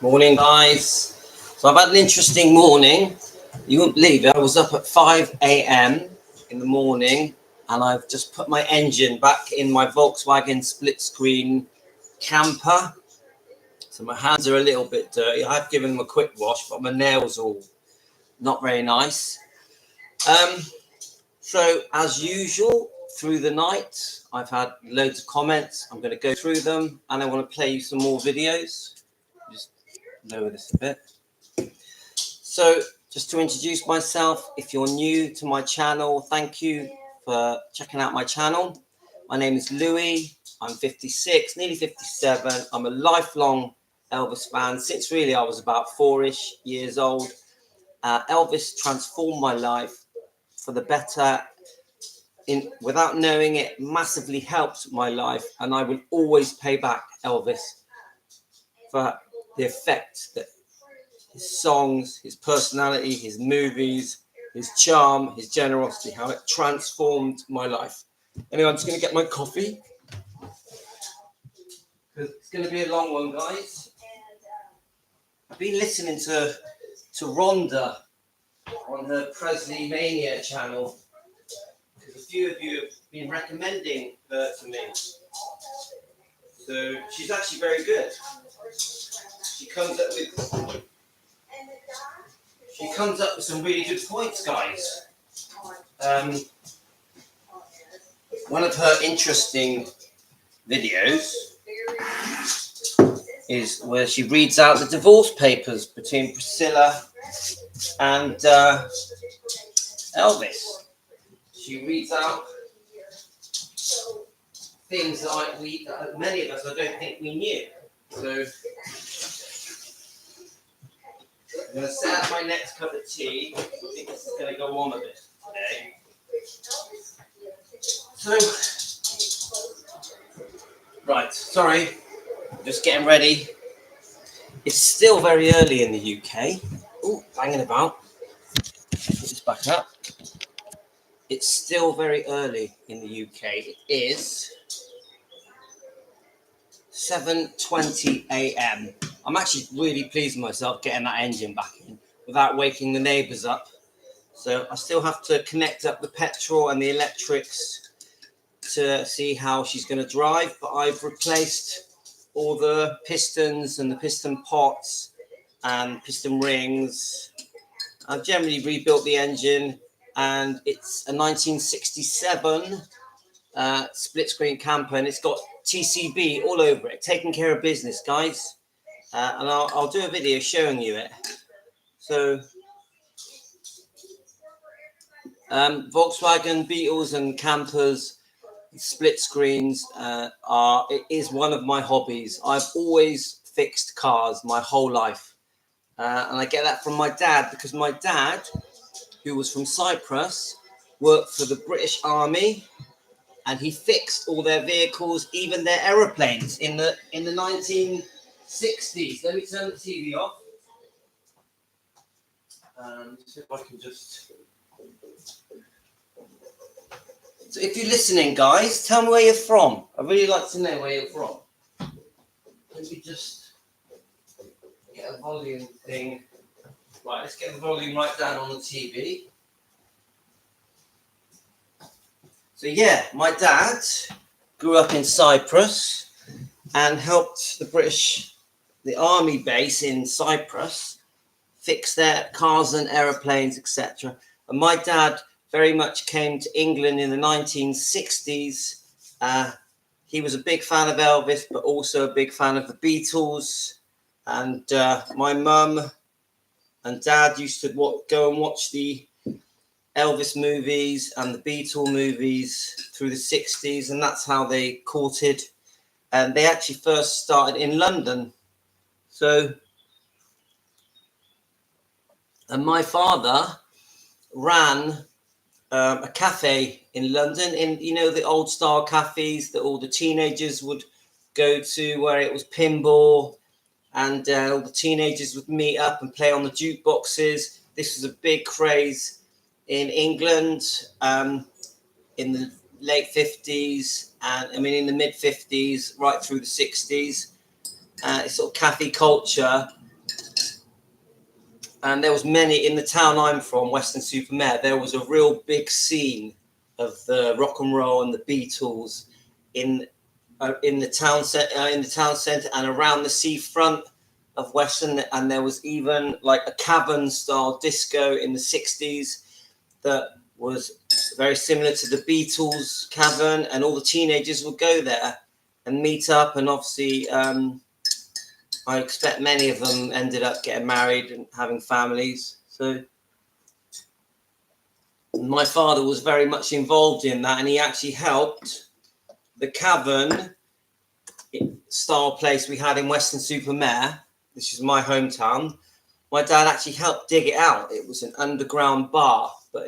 Morning, guys. So I've had an interesting morning. You wouldn't believe it. I was up at 5 a.m. in the morning and I've just put my engine back in my Volkswagen split screen camper. So my hands are a little bit dirty. I've given them a quick wash, but my nails all not very nice. So as usual, through the night, I've had loads of comments. I'm going to go through them and I want to play you some more videos. Just lower this a bit. So just to introduce myself, if you're new to my channel, thank you for checking out my channel. My name is Louis. I'm 56, nearly 57. I'm a lifelong Elvis fan since really I was about 4-ish years old. Elvis transformed my life for the better. Without knowing it, massively helped my life, and I will always pay back Elvis for the effect that his songs, his personality, his movies, his charm, his generosity, how it transformed my life. Anyway, I'm just going to get my coffee because it's going to be a long one, guys. I've been listening to Rhonda on her Presley Mania channel because a few of you have been recommending her to me. So she's actually very good. She comes up with some really good points, guys. One of her interesting videos is where she reads out the divorce papers between Priscilla and Elvis. She reads out things that many of us, I don't think we knew. So I'm going to set up my next cup of tea. I think this is going to go on a bit today. So, right, sorry, just getting ready. It's still very early in the UK. Oh, banging about. Put this back up. It's still very early in the UK. It is 7:20 a.m. I'm actually really pleased with myself getting that engine back in without waking the neighbours up. So I still have to connect up the petrol and the electrics to see how she's going to drive. But I've replaced all the pistons and the piston pots and piston rings. I've generally rebuilt the engine, and it's a 1967 split screen camper, and it's got TCB all over it, taking care of business, guys. And I'll do a video showing you it. So Volkswagen Beetles and campers, split screens is one of my hobbies. I've always fixed cars my whole life, and I get that from my dad, because my dad, who was from Cyprus, worked for the British Army, and he fixed all their vehicles, even their aeroplanes, in the 1960s. Let me turn the TV off. See if I can just. So if you're listening, guys, tell me where you're from. I'd really like to know where you're from. Let me just get a volume thing. Right, let's get the volume right down on the TV. So yeah, my dad grew up in Cyprus and helped the army base in Cyprus fix their cars and aeroplanes, etc. And my dad very much came to England in the 1960s. He was a big fan of Elvis, but also a big fan of the Beatles. And my mum and dad used to go and watch the Elvis movies and the Beatle movies through the 60s, and that's how they courted. And they actually first started in London. So, and my father ran a cafe in London, in the old style cafes that all the teenagers would go to, where it was pinball, and all the teenagers would meet up and play on the jukeboxes. This was a big craze in England in the late 50s, and in the mid 50s, right through the 60s. it's sort of cafe culture. And there was many in the town I'm from, Weston-super-Mare. There was a real big scene of the rock and roll and the Beatles in the town centre and around the seafront of Weston. And there was even like a cavern style disco in the 60s that was very similar to the Beatles cavern, and all the teenagers would go there and meet up. And obviously, I expect many of them ended up getting married and having families. So my father was very much involved in that, and he actually helped the cavern style place we had in Weston-super-Mare, which is my hometown. My dad actually helped dig it out. It was an underground bar, but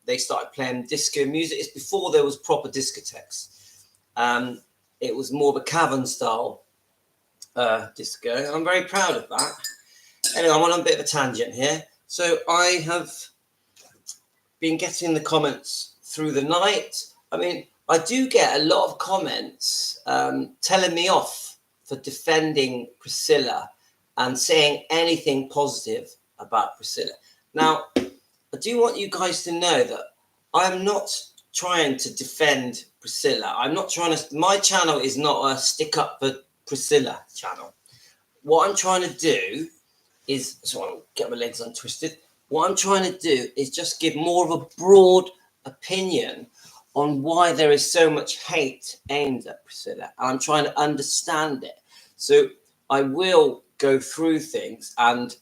they started playing disco music. It's before there was proper discotheques. It was more of a cavern style disco. I'm very proud of that. Anyway, I'm on a bit of a tangent here. So I have been getting the comments through the night. I mean, I do get a lot of comments telling me off for defending Priscilla and saying anything positive about Priscilla. Now, I do want you guys to know that I'm not trying to defend Priscilla. I'm not trying to, my channel is not a stick up for Priscilla channel. What I'm trying to do is, so I'll get my legs untwisted. What I'm trying to do is just give more of a broad opinion on why there is so much hate aimed at Priscilla. And I'm trying to understand it. So I will go through things and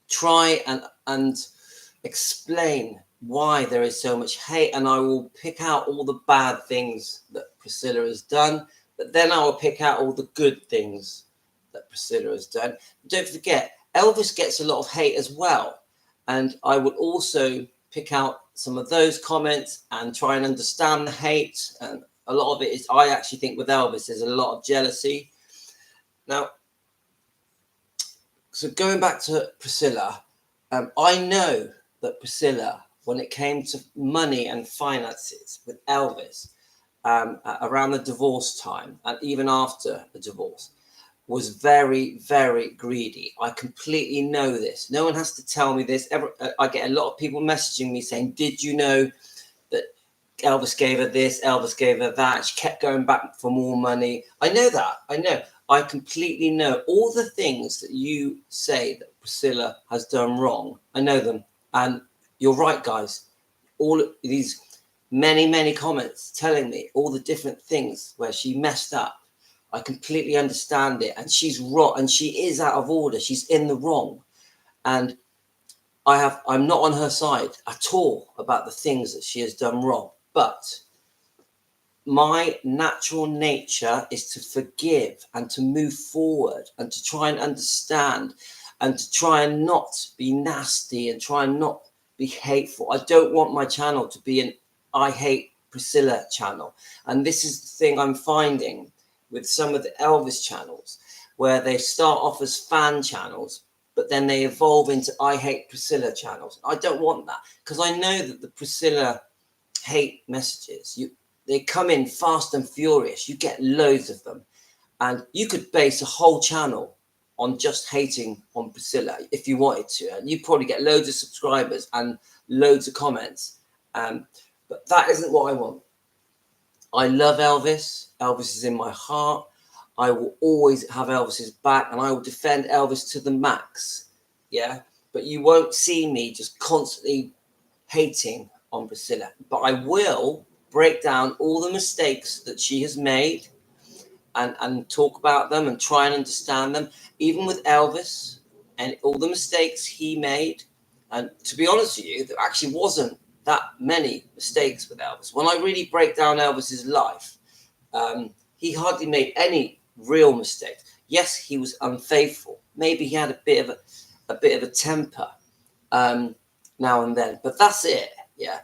try and explain why there is so much hate, and I will pick out all the bad things that Priscilla has done, but then I will pick out all the good things that Priscilla has done. Don't forget, Elvis gets a lot of hate as well, and I will also pick out some of those comments and try and understand the hate. And a lot of it is, I actually think with Elvis there's a lot of jealousy. Now, so going back to Priscilla, I know that Priscilla, when it came to money and finances with Elvis, around the divorce time and even after the divorce, was very, very greedy. I completely know this. No one has to tell me this. I get a lot of people messaging me saying, did you know that Elvis gave her this, Elvis gave her that? She kept going back for more money. I know that. I know. I completely know all the things that you say that Priscilla has done wrong. I know them. And you're right, guys. All of these many, many comments telling me all the different things where she messed up. I completely understand it. And she's wrong. And she is out of order. She's in the wrong. And I'm not on her side at all about the things that she has done wrong. But my natural nature is to forgive and to move forward and to try and understand and to try and not be nasty and try and not be hateful. I don't want my channel to be an I hate Priscilla channel. And this is the thing I'm finding with some of the Elvis channels, where they start off as fan channels, but then they evolve into I hate Priscilla channels. I don't want that, because I know that the Priscilla hate messages, they come in fast and furious. You get loads of them. And you could base a whole channel on just hating on Priscilla if you wanted to. And you probably get loads of subscribers and loads of comments. But that isn't what I want. I love Elvis. Elvis is in my heart. I will always have Elvis's back, and I will defend Elvis to the max. Yeah. But you won't see me just constantly hating on Priscilla. But I will break down all the mistakes that she has made and talk about them and try and understand them, even with Elvis and all the mistakes he made. And to be honest with you, there actually wasn't that many mistakes with Elvis. When I really break down Elvis's life, he hardly made any real mistakes. Yes, he was unfaithful. Maybe he had a bit of a temper now and then, but that's it. Yeah.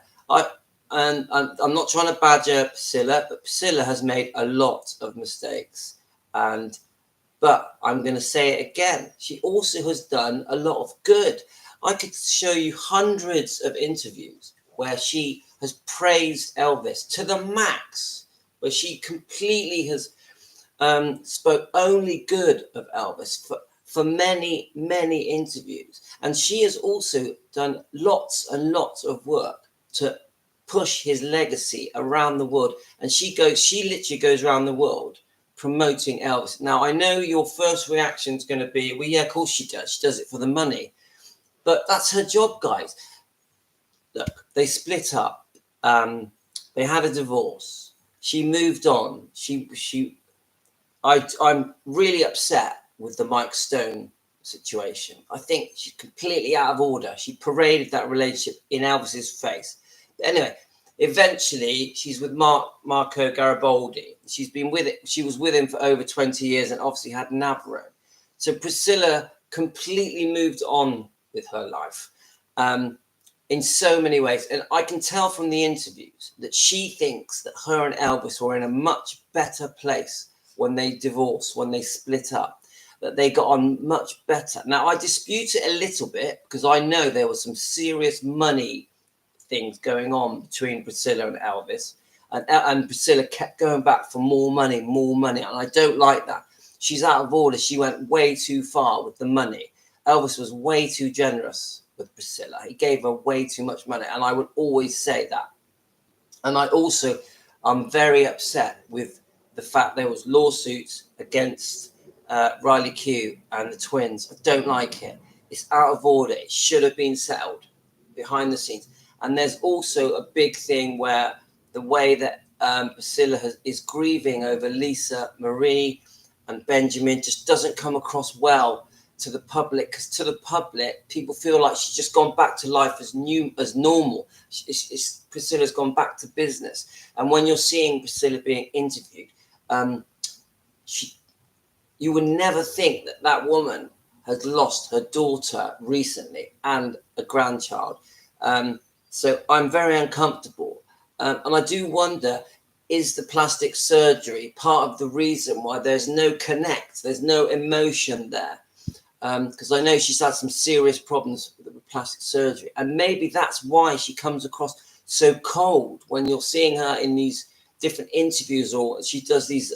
And I'm not trying to badger Priscilla, but Priscilla has made a lot of mistakes. But I'm going to say it again. She also has done a lot of good. I could show you hundreds of interviews where she has praised Elvis to the max, where she completely has spoke only good of Elvis for many, many interviews. And she has also done lots and lots of work to push his legacy around the world. And she literally goes around the world promoting Elvis. Now, I know your first reaction is going to be, well, yeah, of course she does. She does it for the money. But that's her job, guys. Look, they split up. They had a divorce. She moved on. I'm really upset with the Mike Stone situation. I think she's completely out of order. She paraded that relationship in Elvis's face. But anyway, eventually she's with Marco Garibaldi. She was with him for over 20 years and obviously had Navarro. So Priscilla completely moved on with her life in so many ways. And I can tell from the interviews that she thinks that her and Elvis were in a much better place when they divorced, when they split up, that they got on much better. Now, I dispute it a little bit because I know there was some serious money things going on between Priscilla and Elvis. And Priscilla kept going back for more money. And I don't like that. She's out of order. She went way too far with the money. Elvis was way too generous with Priscilla. He gave her way too much money. And I would always say that. And I'm very upset with the fact there was lawsuits against Riley Q and the twins. I don't like it. It's out of order. It should have been settled behind the scenes. And there's also a big thing where the way that Priscilla is grieving over Lisa Marie and Benjamin just doesn't come across well to the public, because to the public, people feel like she's just gone back to life as normal. Priscilla's gone back to business. And when you're seeing Priscilla being interviewed, you would never think that woman has lost her daughter recently and a grandchild. So I'm very uncomfortable. And I do wonder, is the plastic surgery part of the reason why there's no connect, there's no emotion there? Because I know she's had some serious problems with plastic surgery. And maybe that's why she comes across so cold when you're seeing her in these different interviews, or she does these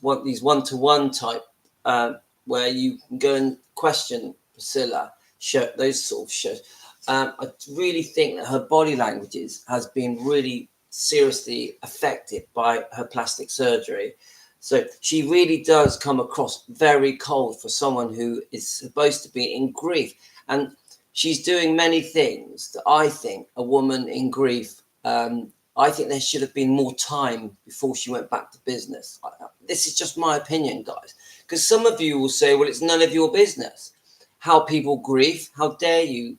one-to-one type where you can go and question Priscilla, those sort of shows. I really think that her body languages has been really seriously affected by her plastic surgery. So she really does come across very cold for someone who is supposed to be in grief. And she's doing many things that I think a woman in grief, I think there should have been more time before she went back to business. This is just my opinion, guys. Because some of you will say, well, it's none of your business how people grieve. How dare you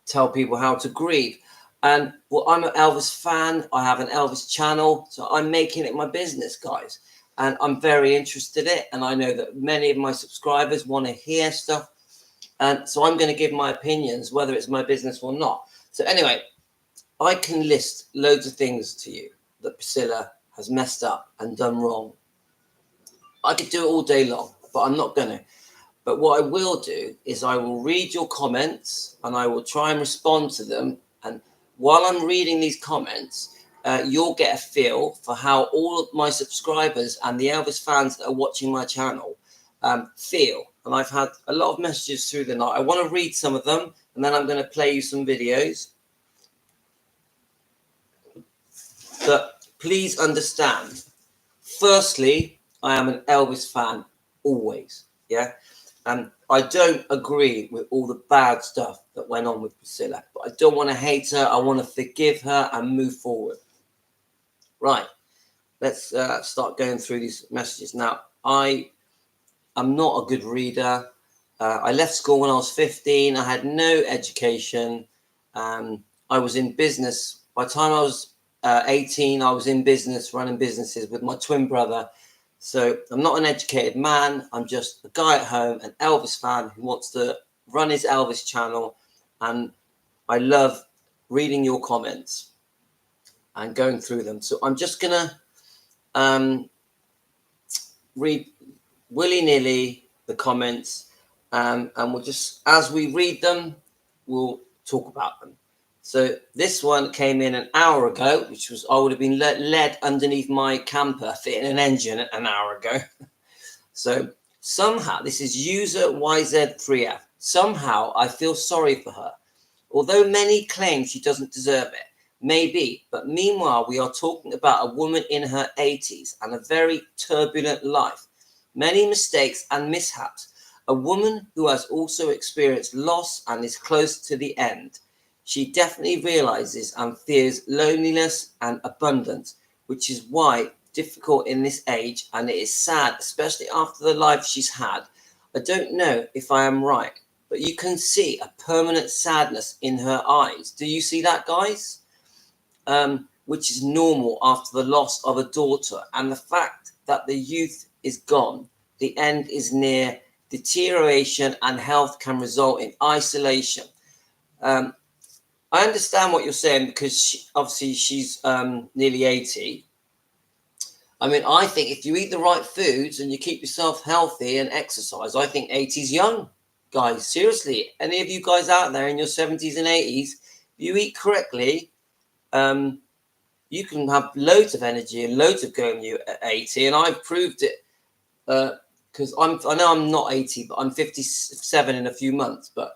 tell people how to grieve? And well, I'm an Elvis fan. I have an Elvis channel. So I'm making it my business, guys. And I'm very interested in it. And I know that many of my subscribers want to hear stuff. And so I'm going to give my opinions, whether it's my business or not. So anyway, I can list loads of things to you that Priscilla has messed up and done wrong. I could do it all day long, but I'm not going to. But what I will do is I will read your comments and I will try and respond to them. And while I'm reading these comments, you'll get a feel for how all of my subscribers and the Elvis fans that are watching my channel feel. And I've had a lot of messages through the night. I want to read some of them, and then I'm going to play you some videos. But please understand, firstly, I am an Elvis fan always, yeah? And I don't agree with all the bad stuff that went on with Priscilla, but I don't want to hate her. I want to forgive her and move forward. Right, let's start going through these messages. Now, I am not a good reader. I left school when I was 15. I had no education. I was in business. By the time I was 18, I was in business, running businesses with my twin brother. So I'm not an educated man. I'm just a guy at home, an Elvis fan who wants to run his Elvis channel. And I love reading your comments and going through them. So I'm just going to read willy-nilly the comments. And we'll just, as we read them, we'll talk about them. So this one came in an hour ago, which was, I would have been led underneath my camper fitting an engine an hour ago. So somehow, this is user YZ3F. Somehow I feel sorry for her. Although many claim she doesn't deserve it, maybe, but meanwhile we are talking about a woman in her 80s and a very turbulent life. Many mistakes and mishaps. A woman who has also experienced loss and is close to the end. She definitely realizes and fears loneliness and abundance, which is why difficult in this age, and it is sad, especially after the life she's had. I don't know if I am right, but you can see a permanent sadness in her eyes. Do you see that, guys? Which is normal after the loss of a daughter, and the fact that the youth is gone, the end is near, deterioration and health can result in isolation. I understand what you're saying, because obviously she's nearly 80. I mean, I think if you eat the right foods and you keep yourself healthy and exercise, I think 80 is young, guys. Seriously, any of you guys out there in your 70s and 80s, if you eat correctly, you can have loads of energy and loads of going you at 80. And I've proved it, because I know I'm not 80, but I'm 57 in a few months. But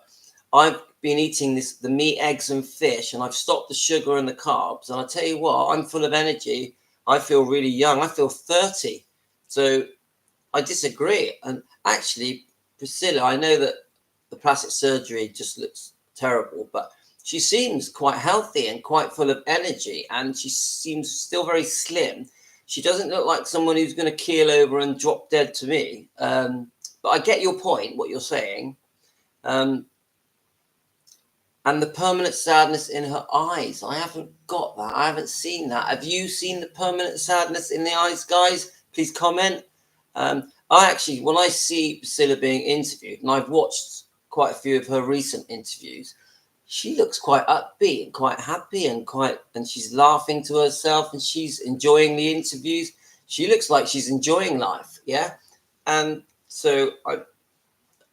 I've been eating the meat, eggs, and fish, and I've stopped the sugar and the carbs. And I tell you what, I'm full of energy. I feel really young. I feel 30. So I disagree. And actually, Priscilla, I know that the plastic surgery just looks terrible, but she seems quite healthy and quite full of energy, and she seems still very slim. She doesn't look like someone who's going to keel over and drop dead to me. But I get your point, what you're saying. And the permanent sadness in her eyes. I haven't got that. I haven't seen that. Have you seen the permanent sadness in the eyes, guys? Please comment. I actually, when I see Priscilla being interviewed, and I've watched quite a few of her recent interviews, she looks quite upbeat and quite happy and she's laughing to herself and she's enjoying the interviews. She looks like she's enjoying life, yeah? And so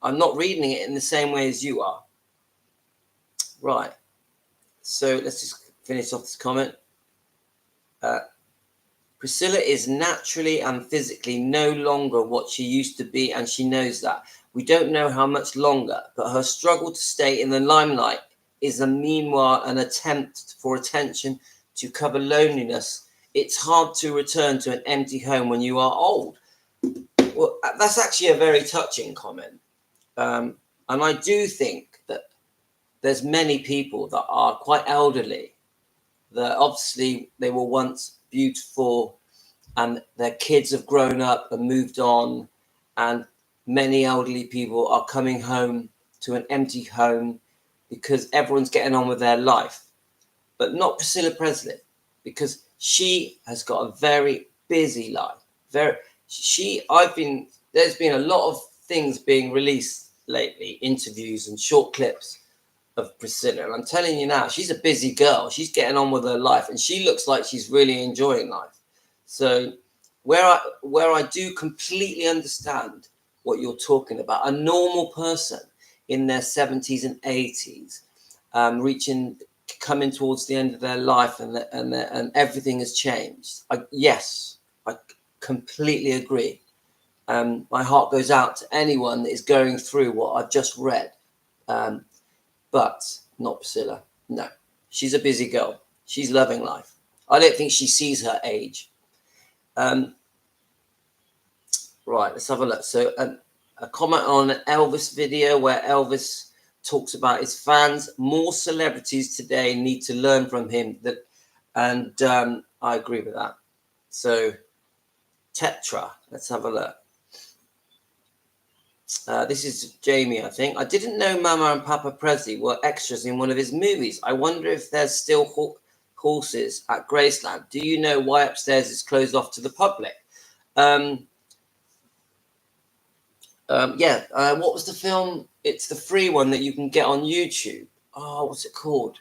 I'm not reading it in the same way as you are. Right, so let's just finish off this comment. Priscilla is naturally and physically no longer what she used to be, and she knows that. We don't know how much longer, but her struggle to stay in the limelight is meanwhile an attempt for attention to cover loneliness. It's hard to return to an empty home when you are old. Well, that's actually a very touching comment. And I do think that there's many people that are quite elderly, that obviously they were once beautiful and their kids have grown up and moved on, and many elderly people are coming home to an empty home because everyone's getting on with their life. But not Priscilla Presley, because she has got a very busy life. There's been a lot of things being released lately, interviews and short clips of Priscilla, and I'm telling you now, she's a busy girl. She's getting on with her life, and she looks like she's really enjoying life. So where I do completely understand what you're talking about, a normal person in their 70s and 80s, coming towards the end of their life, and everything has changed. Yes, I completely agree. My heart goes out to anyone that is going through what I've just read. But not Priscilla. No, she's a busy girl. She's loving life. I don't think she sees her age. Right, let's have a look. So a comment on an Elvis video where Elvis talks about his fans. More celebrities today need to learn from him. I agree with that. So Tetra, let's have a look. This is Jamie, I think. I didn't know Mama and Papa Presley were extras in one of his movies. I wonder if there's still horses at Graceland. Do you know why upstairs is closed off to the public? What was the film? It's the free one that you can get on YouTube. Oh, what's it called?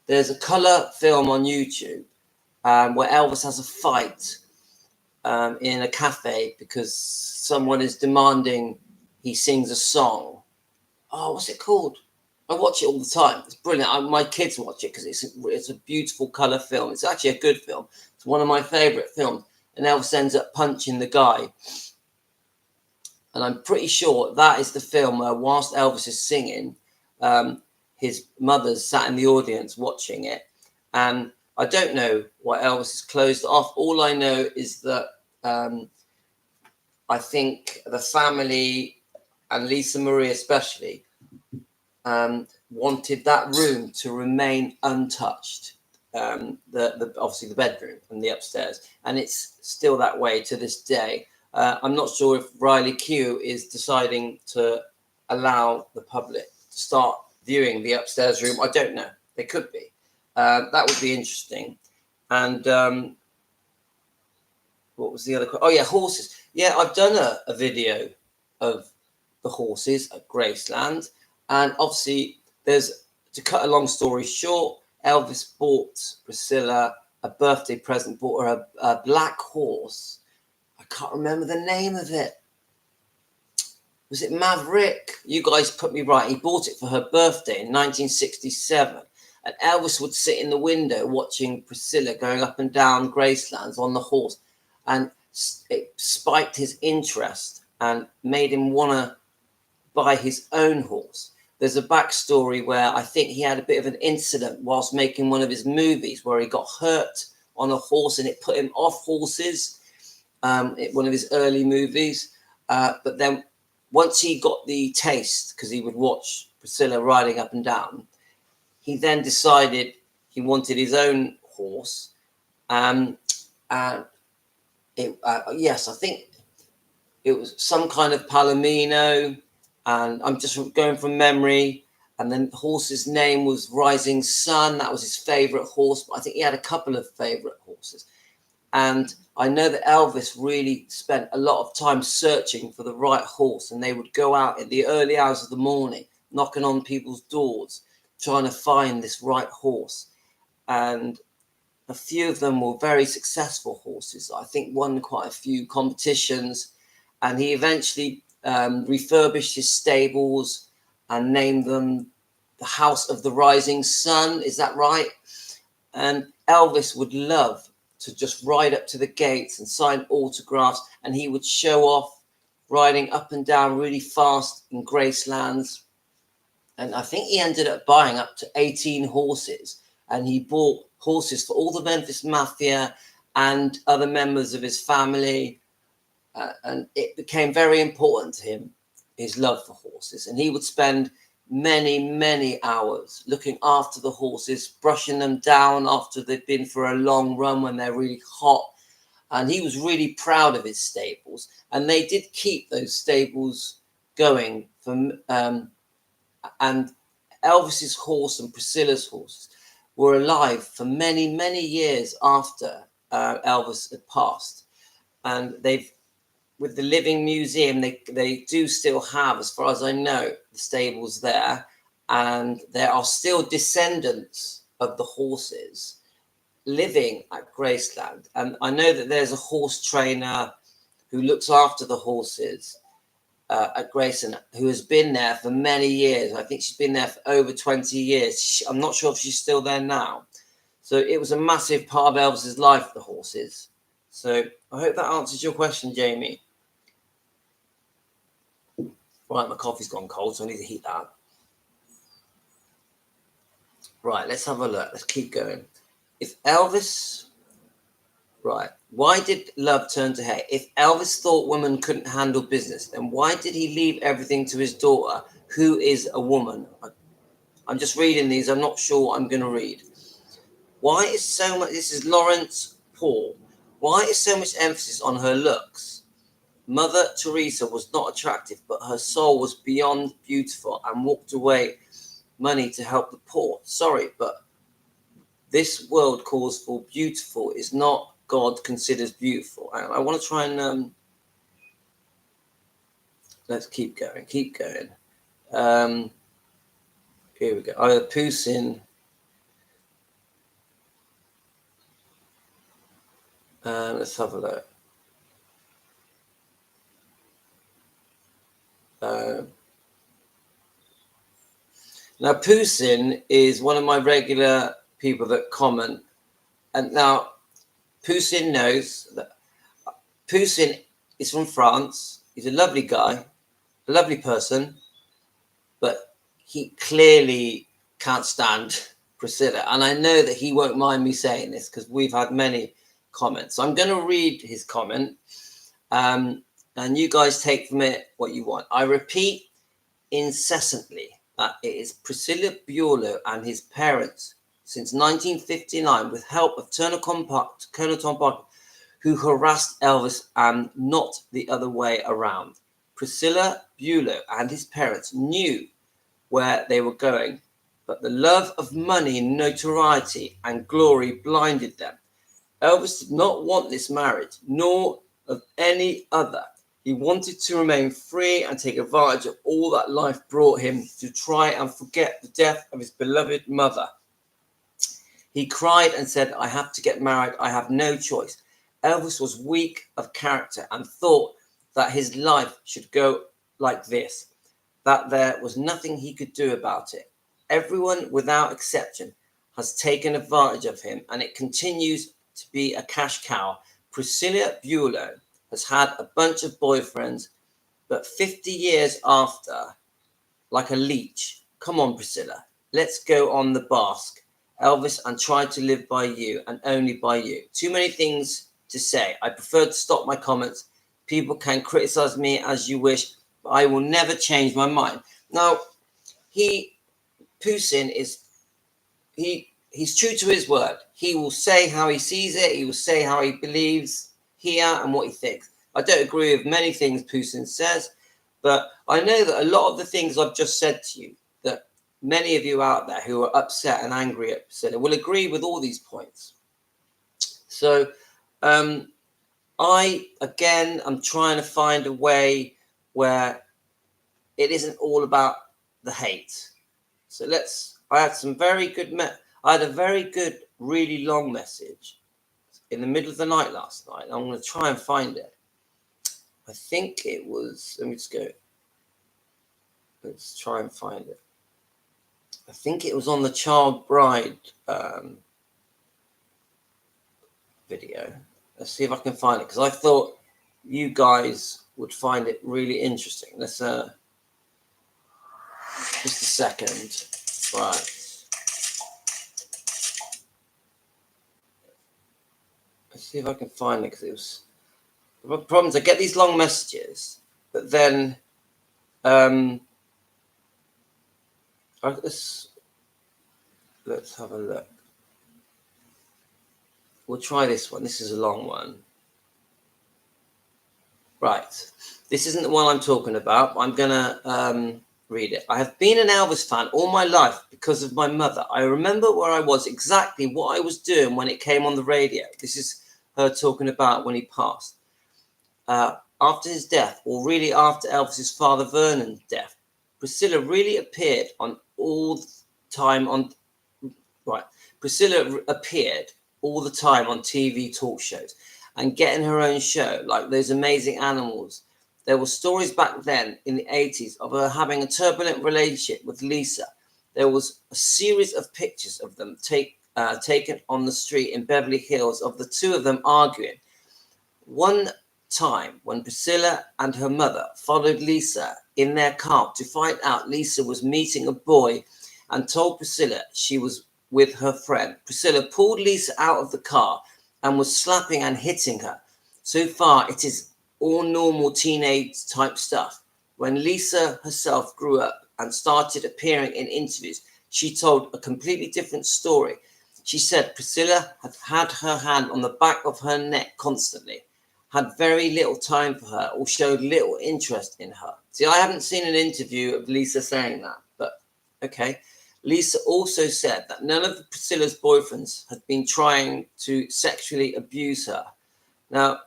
There's a colour film on YouTube where Elvis has a fight in a cafe because someone is demanding he sings a song. Oh, what's it called? I watch it all the time. It's brilliant. My kids watch it because it's a beautiful colour film. It's actually a good film. It's one of my favourite films. And Elvis ends up punching the guy. And I'm pretty sure that is the film where, whilst Elvis is singing, his mother's sat in the audience watching it. And I don't know why Elvis is closed off. All I know is that I think the family, and Lisa Marie especially, wanted that room to remain untouched. Obviously the bedroom and the upstairs, and it's still that way to this day. I'm not sure if Riley Q is deciding to allow the public to start viewing the upstairs room. I don't know. They could be. That would be interesting. And what was the other? Oh yeah, horses. Yeah, I've done a video of the horses at Graceland, and obviously there's, to cut a long story short, Elvis bought Priscilla a birthday present, bought her a black horse. I can't remember the name of it. Was it Maverick? You guys put me right. He bought it for her birthday in 1967. And Elvis would sit in the window watching Priscilla going up and down Gracelands on the horse. And it spiked his interest and made him want to buy his own horse. There's a backstory where I think he had a bit of an incident whilst making one of his movies where he got hurt on a horse and it put him off horses. One of his early movies. But then once he got the taste, because he would watch Priscilla riding up and down, he then decided he wanted his own horse. Yes, I think it was some kind of Palomino, and I'm just going from memory. And then the horse's name was Rising Sun. That was his favorite horse. But I think he had a couple of favorite horses. And I know that Elvis really spent a lot of time searching for the right horse. And they would go out in the early hours of the morning, knocking on people's doors, trying to find this right horse. And a few of them were very successful horses. I think won quite a few competitions. And he eventually refurbished his stables and named them the House of the Rising Sun. Is that right? And Elvis would love to just ride up to the gates and sign autographs. And he would show off riding up and down really fast in Gracelands. And I think he ended up buying up to 18 horses. And he bought horses for all the Memphis Mafia and other members of his family. And it became very important to him, his love for horses. And he would spend many, many hours looking after the horses, brushing them down after they've been for a long run when they're really hot. And he was really proud of his stables. And they did keep those stables going. And Elvis's horse and Priscilla's horse were alive for many, many years after Elvis had passed. And they've, with the Living Museum, they do still have, as far as I know, the stables there. And there are still descendants of the horses living at Graceland. And I know that there's a horse trainer who looks after the horses at Graceland, who has been there for many years. I think she's been there for over 20 years. I'm not sure if she's still there now. So it was a massive part of Elvis's life, the horses. So I hope that answers your question, Jamie. Right, my coffee's gone cold, so I need to heat that up. Right, let's have a look. Let's keep going. If Elvis... Right, why did love turn to hate? If Elvis thought women couldn't handle business, then why did he leave everything to his daughter, who is a woman? I'm just reading these. I'm not sure what I'm going to read. Why is so much... This is Lawrence Paul. Why is so much emphasis on her looks? Mother Teresa was not attractive, but her soul was beyond beautiful and walked away money to help the poor. Sorry, but this world calls for beautiful is not God considers beautiful. I want to try and let's keep going. Here we go. Putin. Let's have a look. Now, Poussin is one of my regular people that comment. And now, Poussin knows that Poussin is from France. He's a lovely guy, a lovely person, but he clearly can't stand Priscilla. And I know that he won't mind me saying this because we've had many comments. So I'm going to read his comment, and you guys take from it what you want. I repeat incessantly that it is Priscilla Buelow and his parents since 1959, with help of Colonel Tom Parker, who harassed Elvis and not the other way around. Priscilla Buelow and his parents knew where they were going, but the love of money, notoriety, and glory blinded them. Elvis did not want this marriage, nor of any other. He wanted to remain free and take advantage of all that life brought him, to try and forget the death of his beloved mother. He cried and said, I have to get married. I have no choice. Elvis was weak of character and thought that his life should go like this, that there was nothing he could do about it. Everyone, without exception, has taken advantage of him, and it continues to be a cash cow. Priscilla Buelow has had a bunch of boyfriends, but 50 years after, like a leech. Come on, Priscilla, let's go on the bask, Elvis, and try to live by you and only by you. Too many things to say. I prefer to stop my comments. People can criticize me as you wish, but I will never change my mind. Now, Poussin is, he's true to his word. He will say how he sees it. He will say how he believes here and what he thinks. I don't agree with many things Poussin says, but I know that a lot of the things I've just said to you, that many of you out there who are upset and angry at Priscilla will agree with all these points. So I'm trying to find a way where it isn't all about the hate. So I had a very good, really long message in the middle of the night last night. I'm going to try and find it. I think it was, let's try and find it. I think it was on the Child Bride video. Let's see if I can find it, because I thought you guys would find it really interesting. Let's just a second. Right. Let's see if I can find it, because it was the problems. I get these long messages, but then let's have a look. We'll try this one. This is a long one. Right. This isn't the one I'm talking about. I'm going to read it. I have been an Elvis fan all my life because of my mother. I remember where I was, exactly what I was doing when it came on the radio. This is her talking about when he passed. After his death, or really after Elvis's father Vernon's death, Priscilla really appeared Priscilla appeared all the time on TV talk shows and getting her own show, like Those Amazing Animals. There were stories back then in the 80s of her having a turbulent relationship with Lisa. There was a series of pictures of them taken on the street in Beverly Hills of the two of them arguing. One time when Priscilla and her mother followed Lisa in their car to find out Lisa was meeting a boy and told Priscilla she was with her friend. Priscilla pulled Lisa out of the car and was slapping and hitting her. So far, it is all normal teenage type stuff. When Lisa herself grew up and started appearing in interviews, she told a completely different story. She said Priscilla had her hand on the back of her neck constantly, had very little time for her, or showed little interest in her. See, I haven't seen an interview of Lisa saying that, but okay. Lisa also said that none of Priscilla's boyfriends had been trying to sexually abuse her. Now,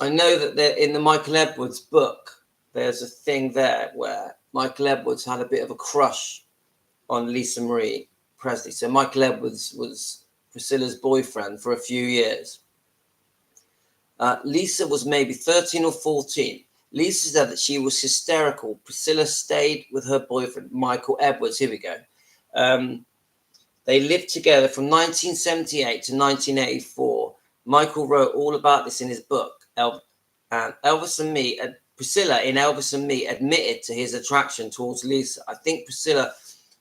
I know that in the Michael Edwards book, there's a thing there where Michael Edwards had a bit of a crush on Lisa Marie Presley. So Michael Edwards was Priscilla's boyfriend for a few years. Lisa was maybe 13 or 14. Lisa said that she was hysterical. Priscilla stayed with her boyfriend, Michael Edwards. Here we go. They lived together from 1978 to 1984. Michael wrote all about this in his book. Priscilla in Elvis and Me admitted to his attraction towards Lisa. I think Priscilla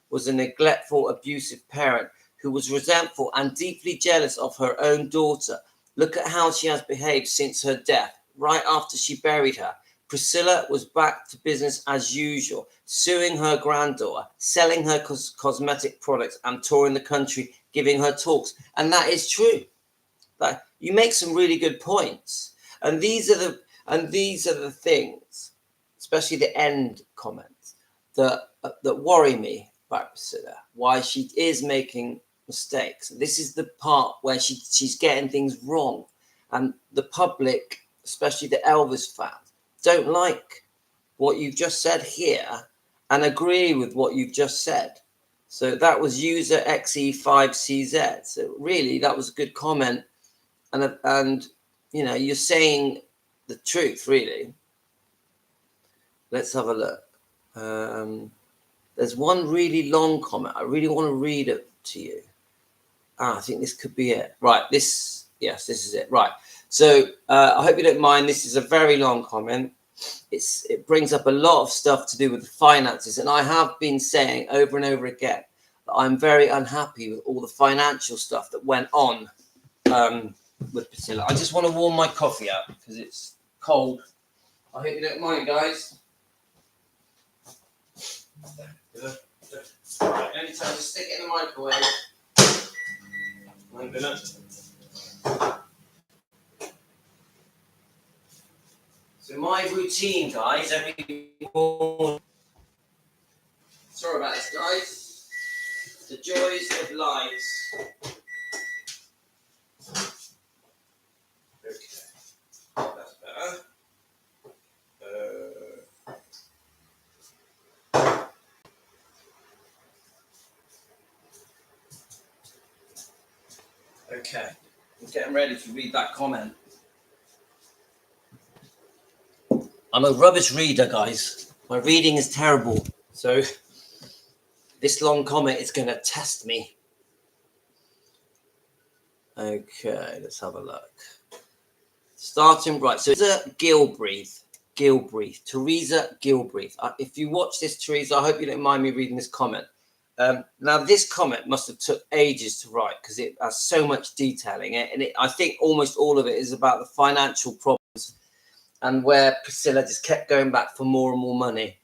was a neglectful, abusive parent who was resentful and deeply jealous of her own daughter. Look at how she has behaved since her death, right after she buried her. Priscilla was back to business as usual, suing her granddaughter, selling her cosmetic products, and touring the country, giving her talks. And that is true. That you make some really good points. And these are the things, especially the end comments, that worry me about Priscilla. Why she is making mistakes. This is the part where she's getting things wrong, and the public, especially the Elvis fans, don't like what you've just said here and agree with what you've just said. So that was user XE5CZ. So really, that was a good comment, and you know, you're saying the truth, really. Let's have a look. There's one really long comment. I really want to read it to you. I think this could be it. Right, this is it. Right. So I hope you don't mind. This is a very long comment. It brings up a lot of stuff to do with the finances. And I have been saying over and over again that I'm very unhappy with all the financial stuff that went on with Priscilla. I just want to warm my coffee up because it's cold. I hope you don't mind, guys. Right, anytime, just stick it in the microwave. I'm gonna. So my routine, guys, every morning. Sorry about this, guys. The joys of lives. Okay, that's better. Okay, I'm getting ready to read that comment. I'm a rubbish reader, guys. My reading is terrible. So this long comment is going to test me. Okay, let's have a look. Starting right. So Teresa Gilbreath. Teresa Gilbreath. If you watch this, Teresa, I hope you don't mind me reading this comment. Now, this comment must have took ages to write because it has so much detailing. And I think almost all of it is about the financial problems and where Priscilla just kept going back for more and more money.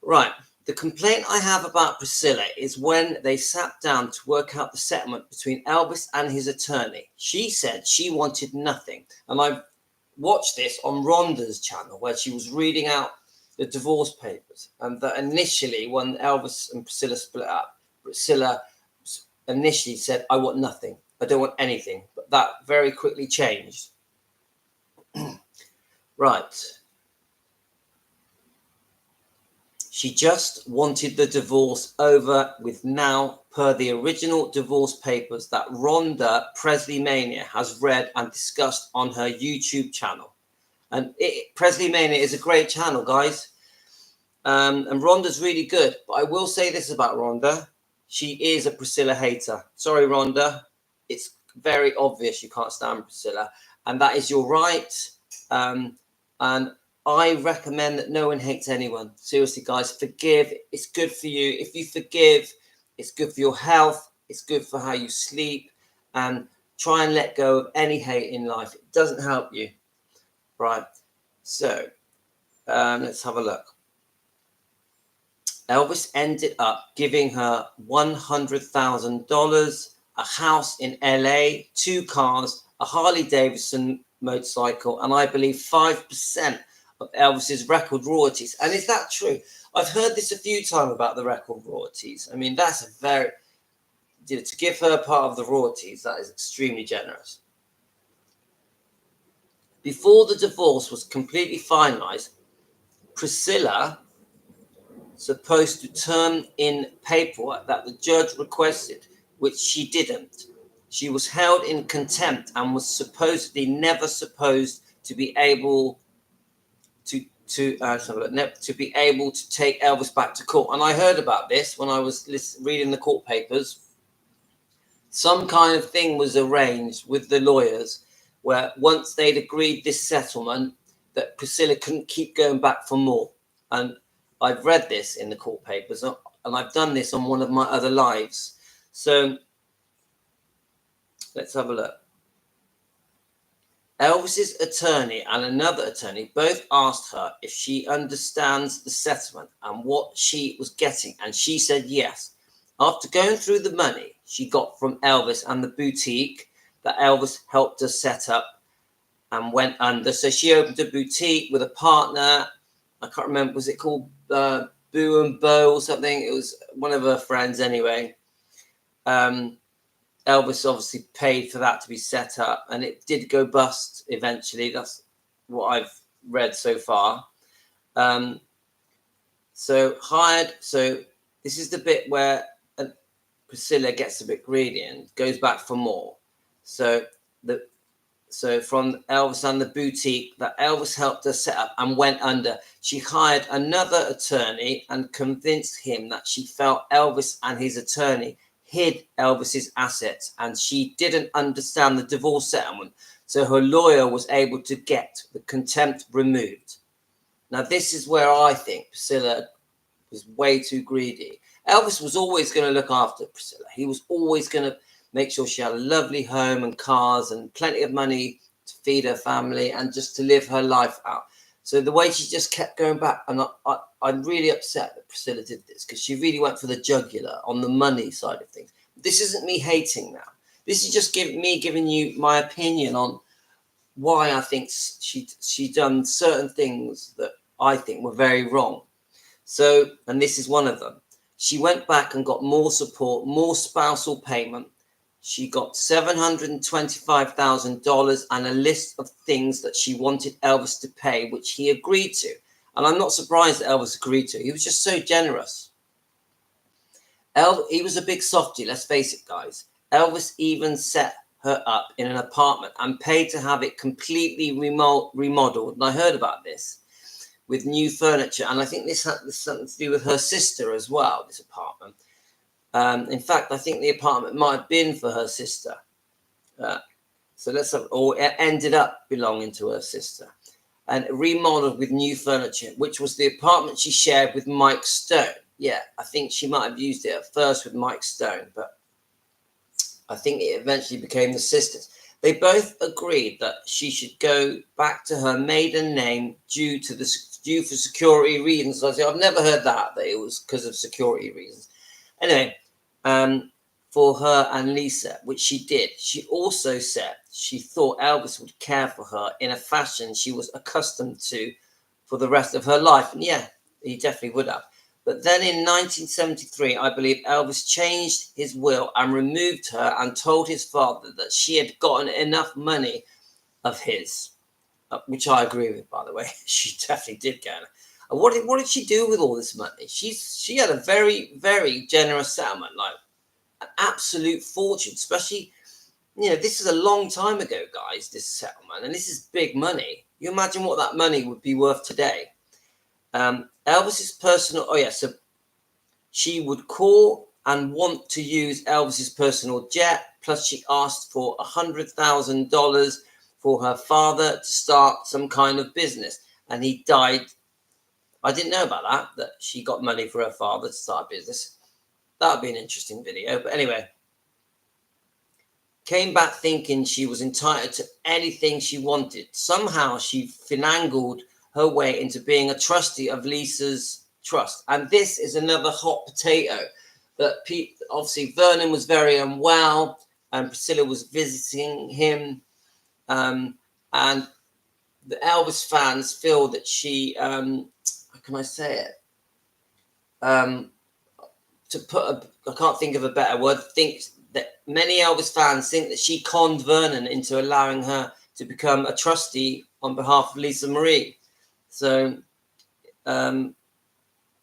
Right. The complaint I have about Priscilla is when they sat down to work out the settlement between Elvis and his attorney. She said she wanted nothing. And I watched this on Rhonda's channel where she was reading out the divorce papers. And that initially, when Elvis and Priscilla split up, Priscilla initially said, I want nothing. I don't want anything. But that very quickly changed. Right. She just wanted the divorce over with now, per the original divorce papers that Rhonda Presley Mania has read and discussed on her YouTube channel. And Presley Mania is a great channel, guys. And Rhonda's really good. But I will say this about Rhonda. She is a Priscilla hater. Sorry, Rhonda. It's very obvious you can't stand Priscilla. And that is your right. And I recommend that no one hates anyone. Seriously, guys, forgive. It's good for you. If you forgive, it's good for your health. It's good for how you sleep. And try and let go of any hate in life. It doesn't help you. Right. So let's have a look. Elvis ended up giving her $100,000, a house in LA, 2 cars, a Harley Davidson motorcycle, and I believe 5% of Elvis's record royalties. And is that true? I've heard this a few times about the record royalties. I mean, that's a very, to give her part of the royalties, that is extremely generous. Before the divorce was completely finalized, Priscilla supposed to turn in paperwork that the judge requested, which she didn't. She was held in contempt and was supposedly never supposed to be able to to be able to take Elvis back to court. And I heard about this when I was reading the court papers. Some kind of thing was arranged with the lawyers where once they'd agreed this settlement, that Priscilla couldn't keep going back for more. And I've read this in the court papers, and I've done this on one of my other lives. So let's have a look. Elvis's attorney and another attorney both asked her if she understands the settlement and what she was getting, and she said yes. After going through the money she got from Elvis and the boutique that Elvis helped her set up and went under. So she opened a boutique with a partner. I can't remember, was it called Boo and Bo or something? It was one of her friends anyway. Elvis obviously paid for that to be set up, and it did go bust eventually. That's what I've read so far. So this is the bit where Priscilla gets a bit greedy and goes back for more. So from Elvis and the boutique that Elvis helped her set up and went under, she hired another attorney and convinced him that she felt Elvis and his attorney hid Elvis's assets, and she didn't understand the divorce settlement, so her lawyer was able to get the contempt removed. Now, this is where I think Priscilla was way too greedy. Elvis was always going to look after Priscilla. He was always going to make sure she had a lovely home and cars and plenty of money to feed her family and just to live her life out. So the way she just kept going back, and I'm really upset that Priscilla did this, because she really went for the jugular on the money side of things. This isn't me hating now. This is just me giving you my opinion on why I think she done certain things that I think were very wrong. So, and this is one of them. She went back and got more support, more spousal payment. She got $725,000 and a list of things that she wanted Elvis to pay, which he agreed to. And I'm not surprised that Elvis agreed to. He was just so generous. He was a big softie, let's face it, guys. Elvis even set her up in an apartment and paid to have it completely remodeled. And I heard about this, with new furniture. And I think this had something to do with her sister as well, this apartment. In fact, I think the apartment might have been for her sister. Or it ended up belonging to her sister. And remodeled with new furniture, which was the apartment she shared with Mike Stone. Yeah, I think she might have used it at first with Mike Stone, but I think it eventually became the sisters. They both agreed that she should go back to her maiden name due for security reasons. So I've never heard that it was because of security reasons. Anyway, for her and Lisa, which she did. She also said she thought Elvis would care for her in a fashion she was accustomed to for the rest of her life. And yeah, he definitely would have. But then in 1973, I believe Elvis changed his will and removed her and told his father that she had gotten enough money of his, which I agree with, by the way. She definitely did get it. And what did she do with all this money? She had a very, very generous settlement, like an absolute fortune, especially, this is a long time ago, guys, this settlement, and this is big money. You imagine what that money would be worth today. Elvis's personal, so she would call and want to use Elvis's personal jet, plus she asked for $100,000 for her father to start some kind of business, and he died. I didn't know about that she got money for her father to start a business. That would be an interesting video. But anyway, came back thinking she was entitled to anything she wanted. Somehow she finangled her way into being a trustee of Lisa's trust. And this is another hot potato that obviously Vernon was very unwell and Priscilla was visiting him. And the Elvis fans feel that she, how can I say it? I can't think of a better word, thinks that many Elvis fans think that she conned Vernon into allowing her to become a trustee on behalf of Lisa Marie. So, who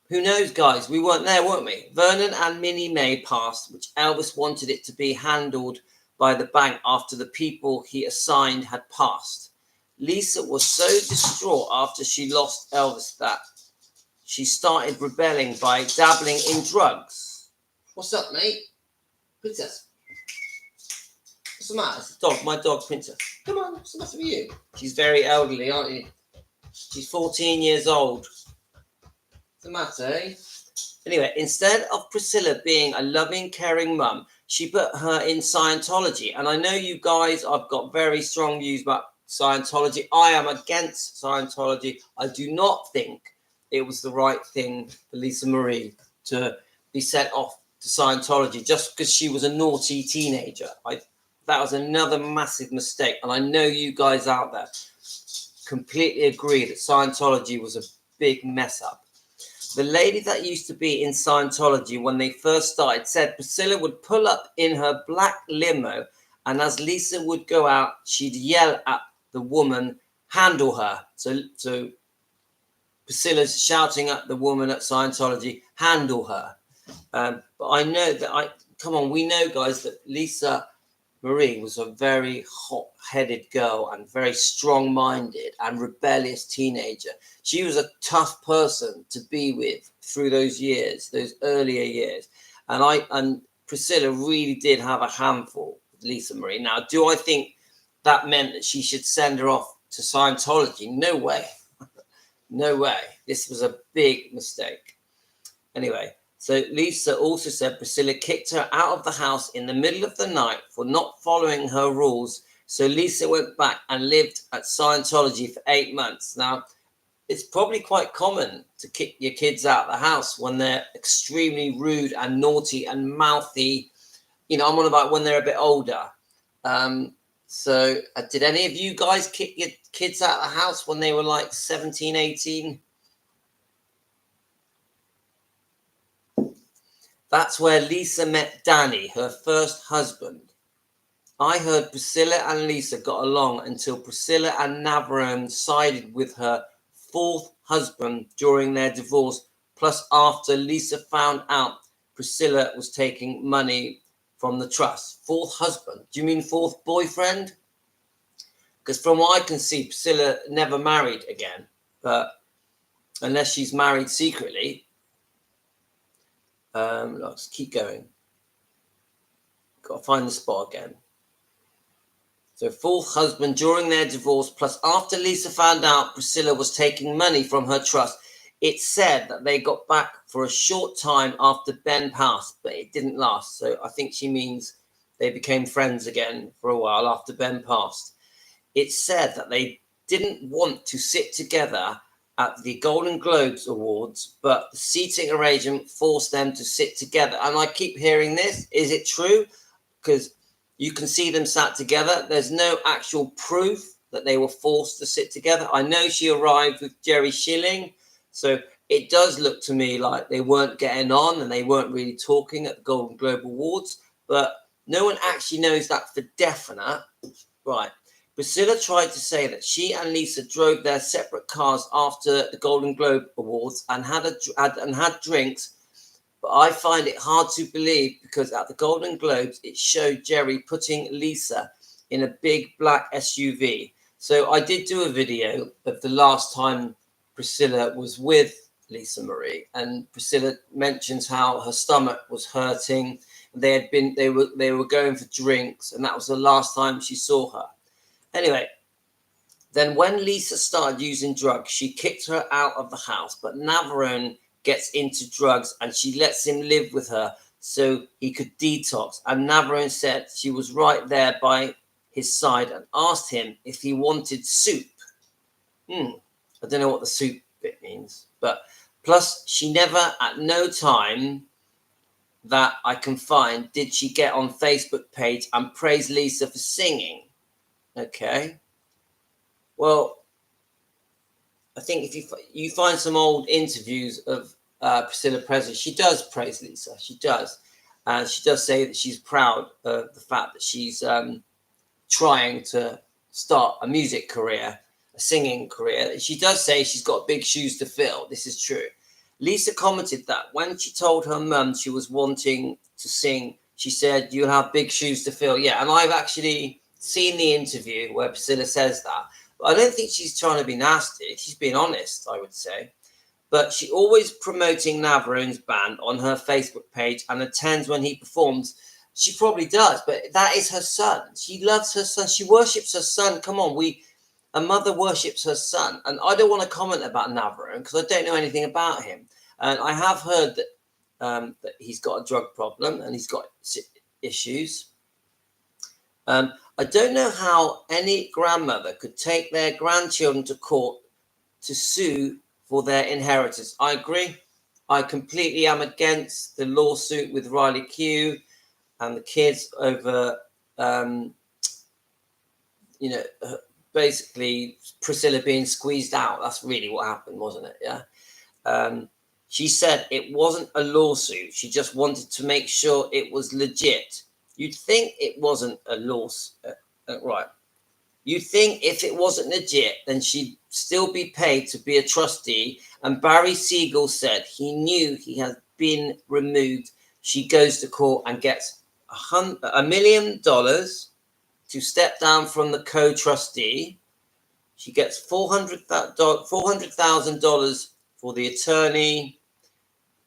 knows, guys? We weren't there, weren't we? Vernon and Minnie May passed, which Elvis wanted it to be handled by the bank after the people he assigned had passed. Lisa was so distraught after she lost Elvis that she started rebelling by dabbling in drugs. What's up, mate? Princess. What's the matter? It's the dog, my dog, Princess. Come on, what's the matter with you? She's very elderly, aren't you? She's 14 years old. What's the matter, eh? Anyway, instead of Priscilla being a loving, caring mum, she put her in Scientology. And I know you guys, I've got very strong views about Scientology. I am against Scientology. I do not think it was the right thing for Lisa Marie to be sent off to Scientology just because she was a naughty teenager. That was another massive mistake. And I know you guys out there completely agree that Scientology was a big mess up. The lady that used to be in Scientology when they first started said Priscilla would pull up in her black limo, and as Lisa would go out, she'd yell at the woman, handle her. So Priscilla's shouting at the woman at Scientology, handle her. But I know that come on, we know, guys, that Lisa Marie was a very hot-headed girl and very strong-minded and rebellious teenager. She was a tough person to be with through those years, those earlier years. And Priscilla really did have a handful with Lisa Marie. Now, do I think that meant that she should send her off to Scientology? No way. No way. This was a big mistake. Anyway. So Lisa also said Priscilla kicked her out of the house in the middle of the night for not following her rules. So Lisa went back and lived at Scientology for 8 months. Now, it's probably quite common to kick your kids out of the house when they're extremely rude and naughty and mouthy. You know, I'm on about when they're a bit older. So did any of you guys kick your kids out of the house when they were like 17, 18? That's where Lisa met Danny, her first husband. I heard Priscilla and Lisa got along until Priscilla and Navarone sided with her fourth husband during their divorce, plus after Lisa found out Priscilla was taking money from the trust. Fourth husband? Do you mean fourth boyfriend? Because from what I can see, Priscilla never married again, but unless she's married secretly. Let's keep going. Got to find the spot again. So fourth husband during their divorce, plus after Lisa found out Priscilla was taking money from her trust. It said that they got back for a short time after Ben passed, but it didn't last. So I think she means they became friends again for a while after Ben passed. It said that they didn't want to sit together at the Golden Globes Awards, but the seating arrangement forced them to sit together. And I keep hearing this. Is it true? Because you can see them sat together. There's no actual proof that they were forced to sit together. I know she arrived with Jerry Schilling, so it does look to me like they weren't getting on and they weren't really talking at the Golden Globe Awards, but no one actually knows that for definite. Right. Priscilla tried to say that she and Lisa drove their separate cars after the Golden Globe Awards and had drinks, but I find it hard to believe because at the Golden Globes it showed Jerry putting Lisa in a big black SUV. So I did do a video of the last time Priscilla was with Lisa Marie, and Priscilla mentions how her stomach was hurting. They were going for drinks, and that was the last time she saw her. Anyway, then when Lisa started using drugs, she kicked her out of the house, but Navarone gets into drugs and she lets him live with her so he could detox. And Navarone said she was right there by his side and asked him if he wanted soup. I don't know what the soup bit means, but plus she never at no time that I can find did she get on Facebook page and praise Lisa for singing. Okay. Well, I think if you find some old interviews of Priscilla Presley, she does praise Lisa. She does. And she does say that she's proud of the fact that she's trying to start a music career, a singing career. She does say she's got big shoes to fill. This is true. Lisa commented that when she told her mum she was wanting to sing, she said, "You'll have big shoes to fill." Yeah, and I've actually seen the interview where Priscilla says that. I don't think she's trying to be nasty. She's being honest, I would say. But she always promoting Navarrone's band on her Facebook page and attends when he performs. She probably does, but that is her son. She loves her son. She worships her son. Come on, a mother worships her son. And I don't want to comment about Navarrone because I don't know anything about him. And I have heard that he's got a drug problem and he's got issues. I don't know how any grandmother could take their grandchildren to court to sue for their inheritance. I agree. I completely am against the lawsuit with Riley Q and the kids over, basically Priscilla being squeezed out. That's really what happened, wasn't it? Yeah. She said it wasn't a lawsuit. She just wanted to make sure it was legit. You'd think it wasn't a lawsuit, right? You'd think if it wasn't legit, then she'd still be paid to be a trustee. And Barry Siegel said he knew he had been removed. She goes to court and gets $1 million to step down from the co-trustee. She gets $400,000 for the attorney,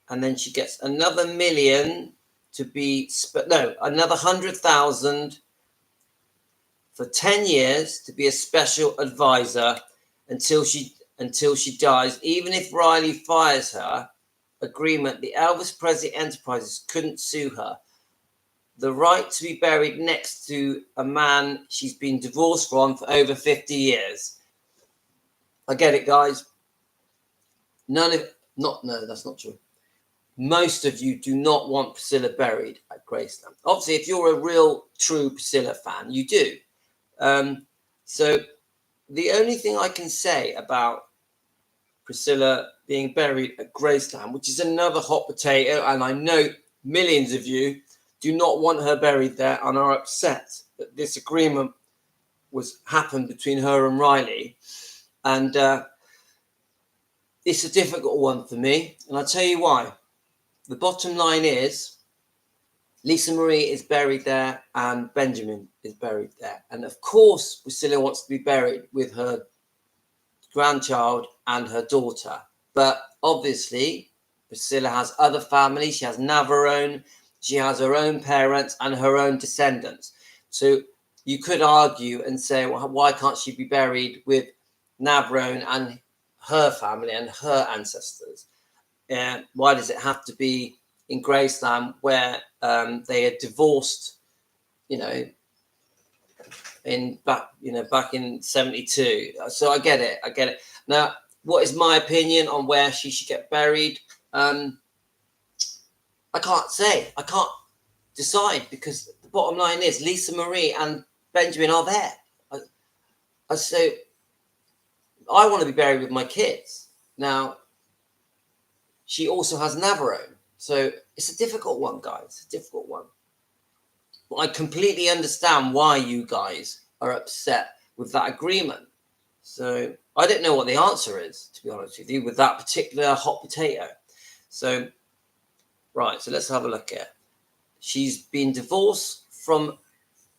and then she gets another $1 million to be another $100,000 for 10 years to be a special advisor until she dies. Even if Riley fires her, agreement the Elvis Presley Enterprises couldn't sue her. The right to be buried next to a man she's been divorced from for over 50 years. I get it, guys. No, that's not true. Most of you do not want Priscilla buried at Graceland. Obviously, if you're a real, true Priscilla fan, you do. So the only thing I can say about Priscilla being buried at Graceland, which is another hot potato, and I know millions of you do not want her buried there and are upset that this agreement happened between her and Riley. And it's a difficult one for me, and I'll tell you why. The bottom line is Lisa Marie is buried there and Benjamin is buried there. And of course, Priscilla wants to be buried with her grandchild and her daughter. But obviously, Priscilla has other family. She has Navarrone. She has her own parents and her own descendants. So you could argue and say, well, why can't she be buried with Navarrone and her family and her ancestors? Why does it have to be in Graceland where they had divorced, back in 72? So I get it. Now, what is my opinion on where she should get buried? I can't say. I can't decide because the bottom line is Lisa Marie and Benjamin are there. So I want to be buried with my kids. Now, she also has Navarrone. So it's a difficult one, guys. It's a difficult one. But I completely understand why you guys are upset with that agreement. So I don't know what the answer is, to be honest with you, with that particular hot potato. So, right, so let's have a look at it. She's been divorced for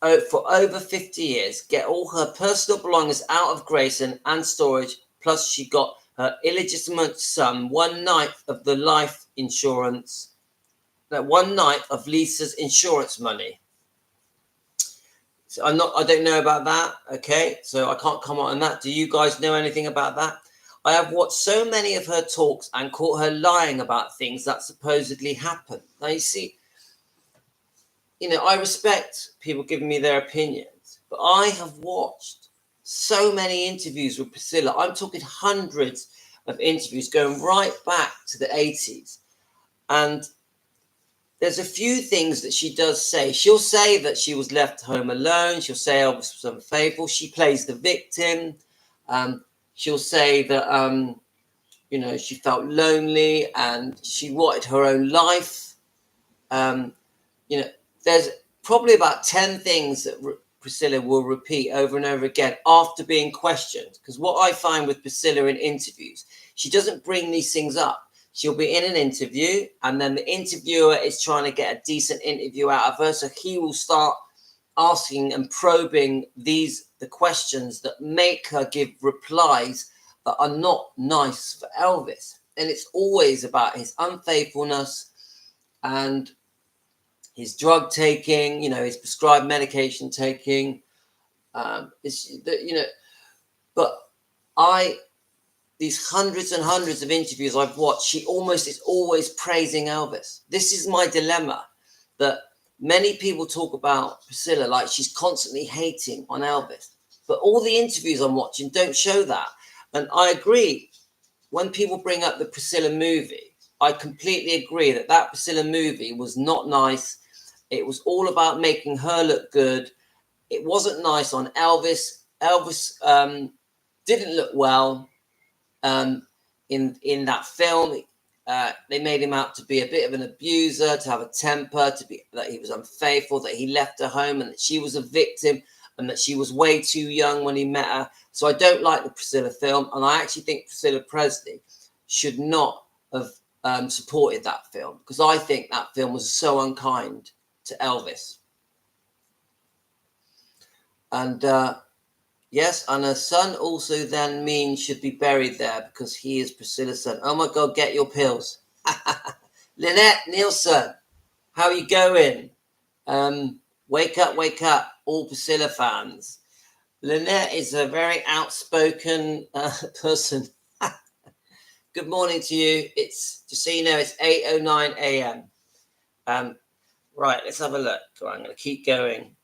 over 50 years. Get all her personal belongings out of Grayson and storage. Plus, she got her illegitimate son 1/9 of the life insurance. That 1/9 of Lisa's insurance money. So I don't know about that. Okay, so I can't comment on that. Do you guys know anything about that? I have watched so many of her talks and caught her lying about things that supposedly happened. Now you see, I respect people giving me their opinions, but I have watched so many interviews with Priscilla. I'm talking hundreds of interviews going right back to the 80s. And there's a few things that she does say. She'll say that she was left home alone. She'll say Elvis was unfaithful. She plays the victim. She'll say that, she felt lonely and she wanted her own life. There's probably about 10 things that Priscilla will repeat over and over again after being questioned. Because what I find with Priscilla in interviews, she doesn't bring these things up. She'll be in an interview and then the interviewer is trying to get a decent interview out of her. So he will start asking and probing the the questions that make her give replies that are not nice for Elvis. And it's always about his unfaithfulness and his drug taking, you know, his prescribed medication taking. But these hundreds and hundreds of interviews I've watched, she almost is always praising Elvis. This is my dilemma, that many people talk about Priscilla like she's constantly hating on Elvis. But all the interviews I'm watching don't show that. And I agree, when people bring up the Priscilla movie, I completely agree that Priscilla movie was not nice. It was all about making her look good. It wasn't nice on Elvis. Elvis didn't look well in that film. They made him out to be a bit of an abuser, to have a temper, that he was unfaithful, that he left her home, and that she was a victim, and that she was way too young when he met her. So I don't like the Priscilla film, and I actually think Priscilla Presley should not have supported that film, because I think that film was so unkind to Elvis. And yes, and her son also then means should be buried there because he is Priscilla's son. Oh my God, get your pills. Lynette Nielsen, how are you going? Wake up, all Priscilla fans. Lynette is a very outspoken person. Good morning to you. It's, just so you know, it's 8:09 a.m. Right, let's have a look. Right, I'm going to keep going.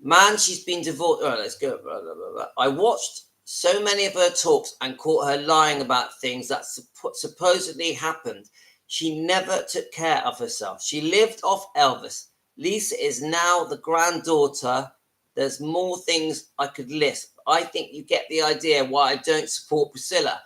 Man, she's been divorced. All right, let's go. Blah, blah, blah, blah. I watched so many of her talks and caught her lying about things that supposedly happened. She never took care of herself. She lived off Elvis. Lisa is now the granddaughter. There's more things I could list. I think you get the idea why I don't support Priscilla.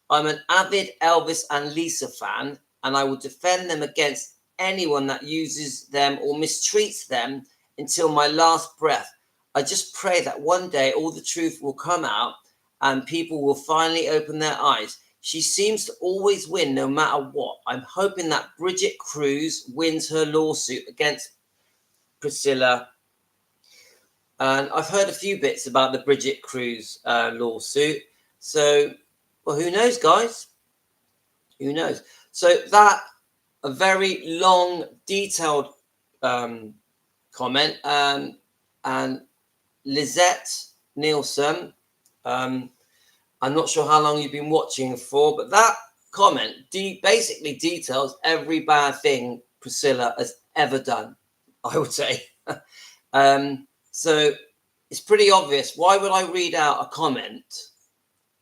I'm an avid Elvis and Lisa fan, and I will defend them against anyone that uses them or mistreats them until my last breath. I just pray that one day all the truth will come out and people will finally open their eyes. She seems to always win no matter what. I'm hoping that Bridget Cruz wins her lawsuit against Priscilla. And I've heard a few bits about the Bridget Cruz lawsuit. So, well, who knows, guys? Who knows? So that, a very long, detailed comment. And Lizette Nielsen, I'm not sure how long you've been watching for, but that comment basically details every bad thing Priscilla has ever done, I would say. So it's pretty obvious. Why would I read out a comment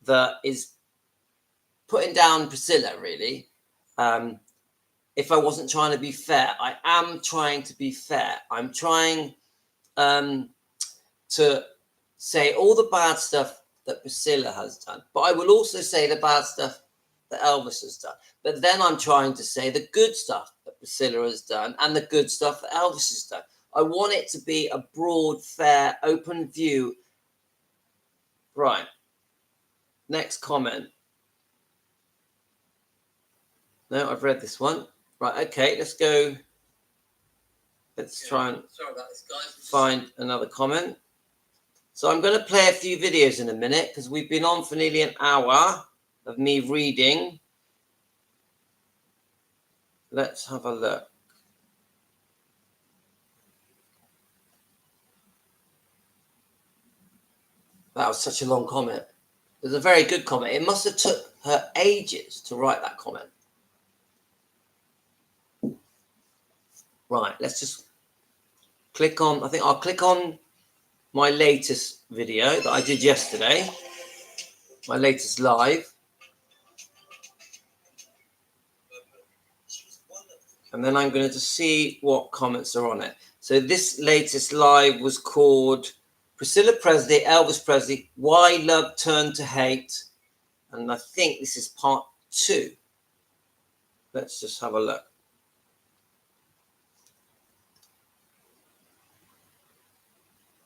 that is putting down Priscilla, really? If I wasn't trying to be fair. I am trying to be fair. I'm trying to say all the bad stuff that Priscilla has done, but I will also say the bad stuff that Elvis has done. But then I'm trying to say the good stuff that Priscilla has done and the good stuff that Elvis has done. I want it to be a broad, fair, open view. Right. Next comment. No, I've read this one. Right, okay, let's go. Let's try and find another comment. So I'm going to play a few videos in a minute because we've been on for nearly an hour of me reading. Let's have a look. That was such a long comment. It was a very good comment. It must have took her ages to write that comment. Right, let's just click on, I think I'll click on my latest video that I did yesterday, my latest live. And then I'm going to see what comments are on it. So this latest live was called Priscilla Presley, Elvis Presley, Why Love Turned to Hate. And I think this is part 2. Let's just have a look.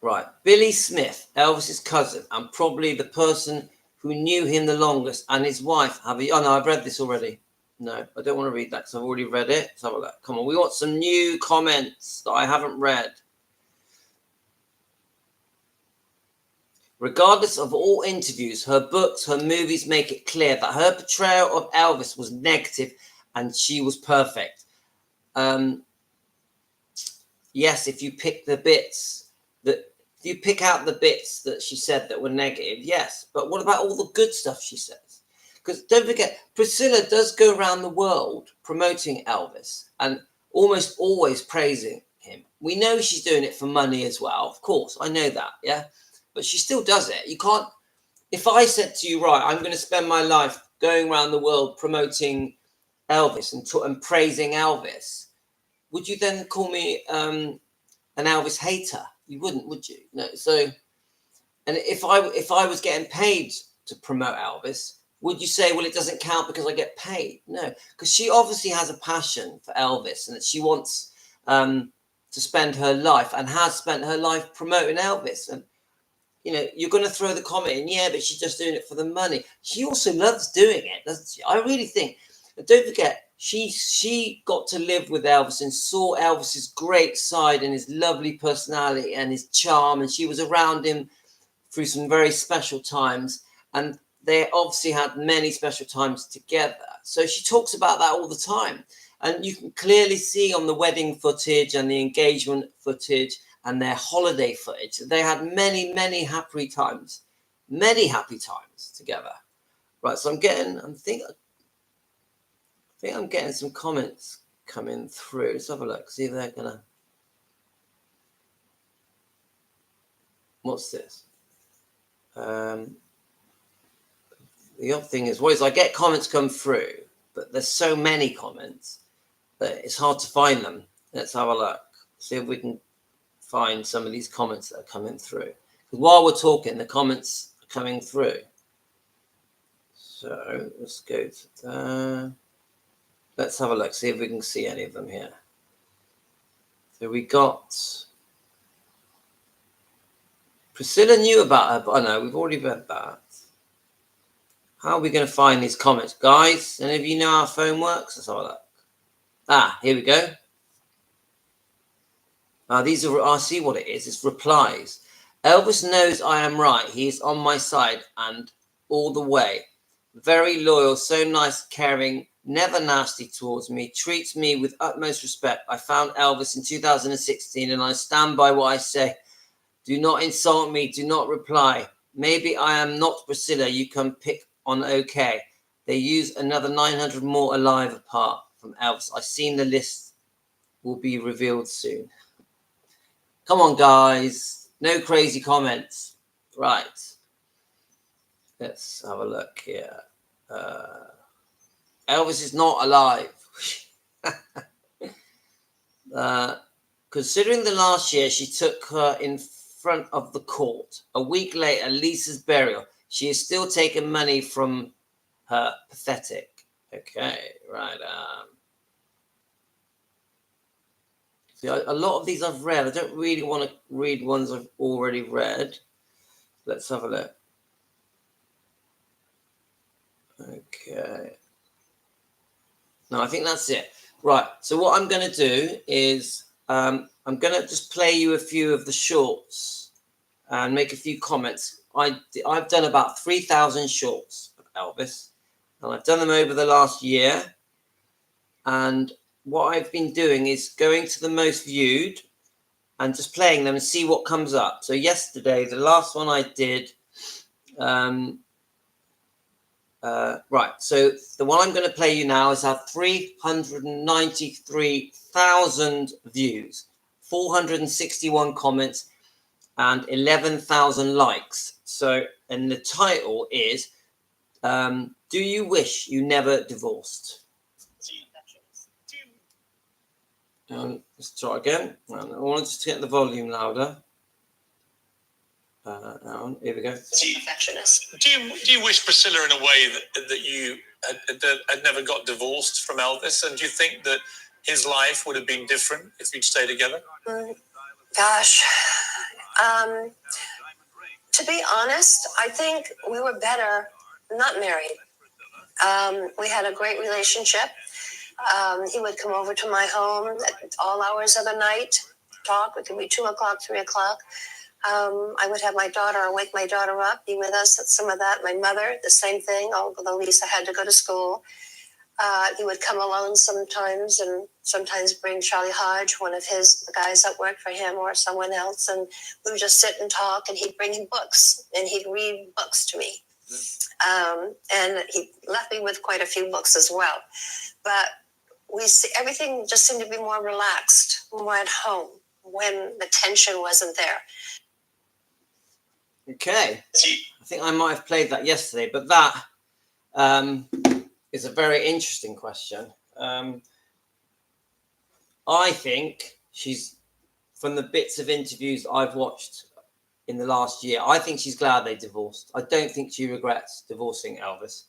Right, Billy Smith, Elvis's cousin, and probably the person who knew him the longest, and his wife. Oh no, I've read this already. No, I don't want to read that because I've already read it. Let's have a look. Come on, we want some new comments that I haven't read. Regardless of all interviews, her books, her movies make it clear that her portrayal of Elvis was negative and she was perfect. Yes, if you pick the bits that you pick out the bits that she said that were negative, yes. But what about all the good stuff she says? Because don't forget, Priscilla does go around the world promoting Elvis and almost always praising him. We know she's doing it for money as well. Of course, I know that, yeah. But she still does it. You can't. If I said to you, right, I'm going to spend my life going around the world promoting Elvis and praising Elvis, would you then call me an Elvis hater? You wouldn't, would you? No. So, and if I was getting paid to promote Elvis, would you say, well, it doesn't count because I get paid? No, because she obviously has a passion for Elvis and that she wants to spend her life and has spent her life promoting Elvis. And you know, you're going to throw the comment in, yeah, but she's just doing it for the money. She also loves doing it, doesn't she? I really think. But don't forget, she got to live with Elvis and saw Elvis's great side and his lovely personality and his charm, and she was around him through some very special times, and they obviously had many special times together. So she talks about that all the time, and you can clearly see on the wedding footage and the engagement footage and their holiday footage, they had many happy times together. Right, so I think I'm getting some comments coming through. Let's have a look, see if they're gonna. What's this? The odd thing is, I get comments come through, but there's so many comments that it's hard to find them. Let's have a look, see if we can find some of these comments that are coming through. Because while we're talking, the comments are coming through. So let's go to that. Let's have a look, see if we can see any of them here. So we got Priscilla knew about her, but I know we've already read that. How are we going to find these comments, guys? Any of you know how our phone works? Let's have a look. Ah, here we go. These are, I see what it is. It's replies. Elvis knows I am right. He is on my side and all the way. Very loyal, so nice, caring, never nasty towards me, treats me with utmost respect. I found Elvis in 2016 and I stand by what I say. Do not insult me. Do not reply. Maybe I am not Priscilla. You can pick on okay. They use another 900 more alive apart from Elvis. I've seen the list will be revealed soon. Come on, guys. No crazy comments. Right. Let's have a look here. Elvis is not alive. Considering the last year she took her in front of the court. A week later, Lisa's burial. She is still taking money from her. Pathetic. Okay, right. See, a lot of these I've read. I don't really want to read ones I've already read. Let's have a look. Okay. No, I think that's it. Right. So what I'm going to do is I'm going to just play you a few of the shorts and make a few comments. I've done about 3,000 shorts of Elvis, and I've done them over the last year. And what I've been doing is going to the most viewed and just playing them and see what comes up. So yesterday, the last one I did, right. So the one I'm going to play you now has had 393,000 views, 461 comments, and 11,000 likes. So, and the title is, do you wish you never divorced? Let's try again. I wanted to get the volume louder. Here we go. Do you wish, Priscilla, in a way that you had never got divorced from Elvis? And do you think that his life would have been different if you'd stayed together? Gosh. To be honest, I think we were better not married. We had a great relationship. He would come over to my home at all hours of the night, talk. It could be 2 o'clock, 3 o'clock. I would have my daughter, wake my daughter up, be with us at some of that. My mother, the same thing, although Lisa had to go to school. He would come alone sometimes, and sometimes bring Charlie Hodge, one of the guys that worked for him, or someone else, and we would just sit and talk, and he'd bring him books, and he'd read books to me. And he left me with quite a few books as well. But everything just seemed to be more relaxed, more at home, when the tension wasn't there. Okay. I think I might have played that yesterday, but that is a very interesting question. I think she's, from the bits of interviews I've watched in the last year, I think she's glad they divorced. I don't think she regrets divorcing Elvis.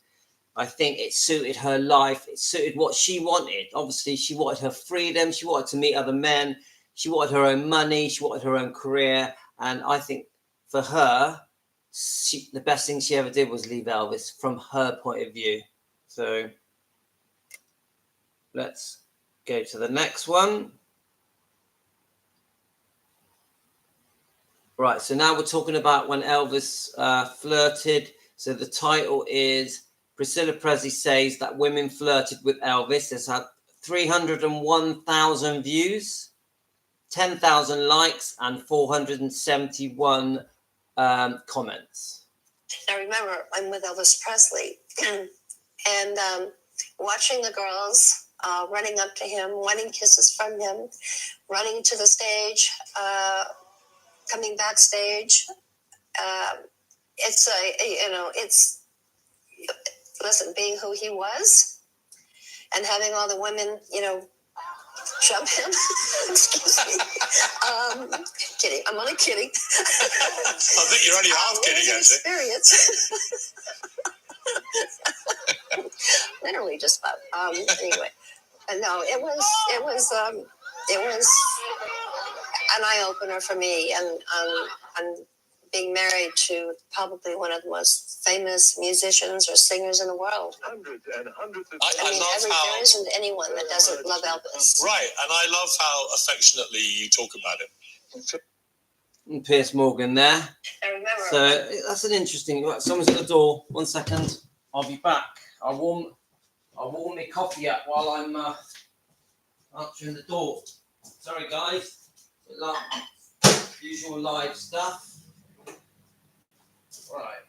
I think it suited her life. It suited what she wanted. Obviously, she wanted her freedom. She wanted to meet other men. She wanted her own money. She wanted her own career. And I think for her, the best thing she ever did was leave Elvis from her point of view. So let's go to the next one. Right, so now we're talking about when Elvis flirted. So the title is Priscilla Presley says that women flirted with Elvis. It's had 301,000 views, 10,000 likes, and 471 comments. I remember I'm with Elvis Presley and watching the girls running up to him, wanting kisses from him, running to the stage, coming backstage. Listen, being who he was and having all the women, jump him. Excuse me. Kidding. I'm only kidding. I think you're only half kidding, actually. Experience. Literally just about. Anyway, no, it was an eye opener for me, and being married to probably one of the most famous musicians or singers in the world. Hundreds and hundreds of there isn't anyone that doesn't love Elvis. Right, and I love how affectionately you talk about it. And Piers Morgan there. I remember. So that's an interesting. Someone's at the door. 1 second. I'll be back. I'll warm my coffee up while I'm answering the door. Sorry, guys. Usual live stuff. Right.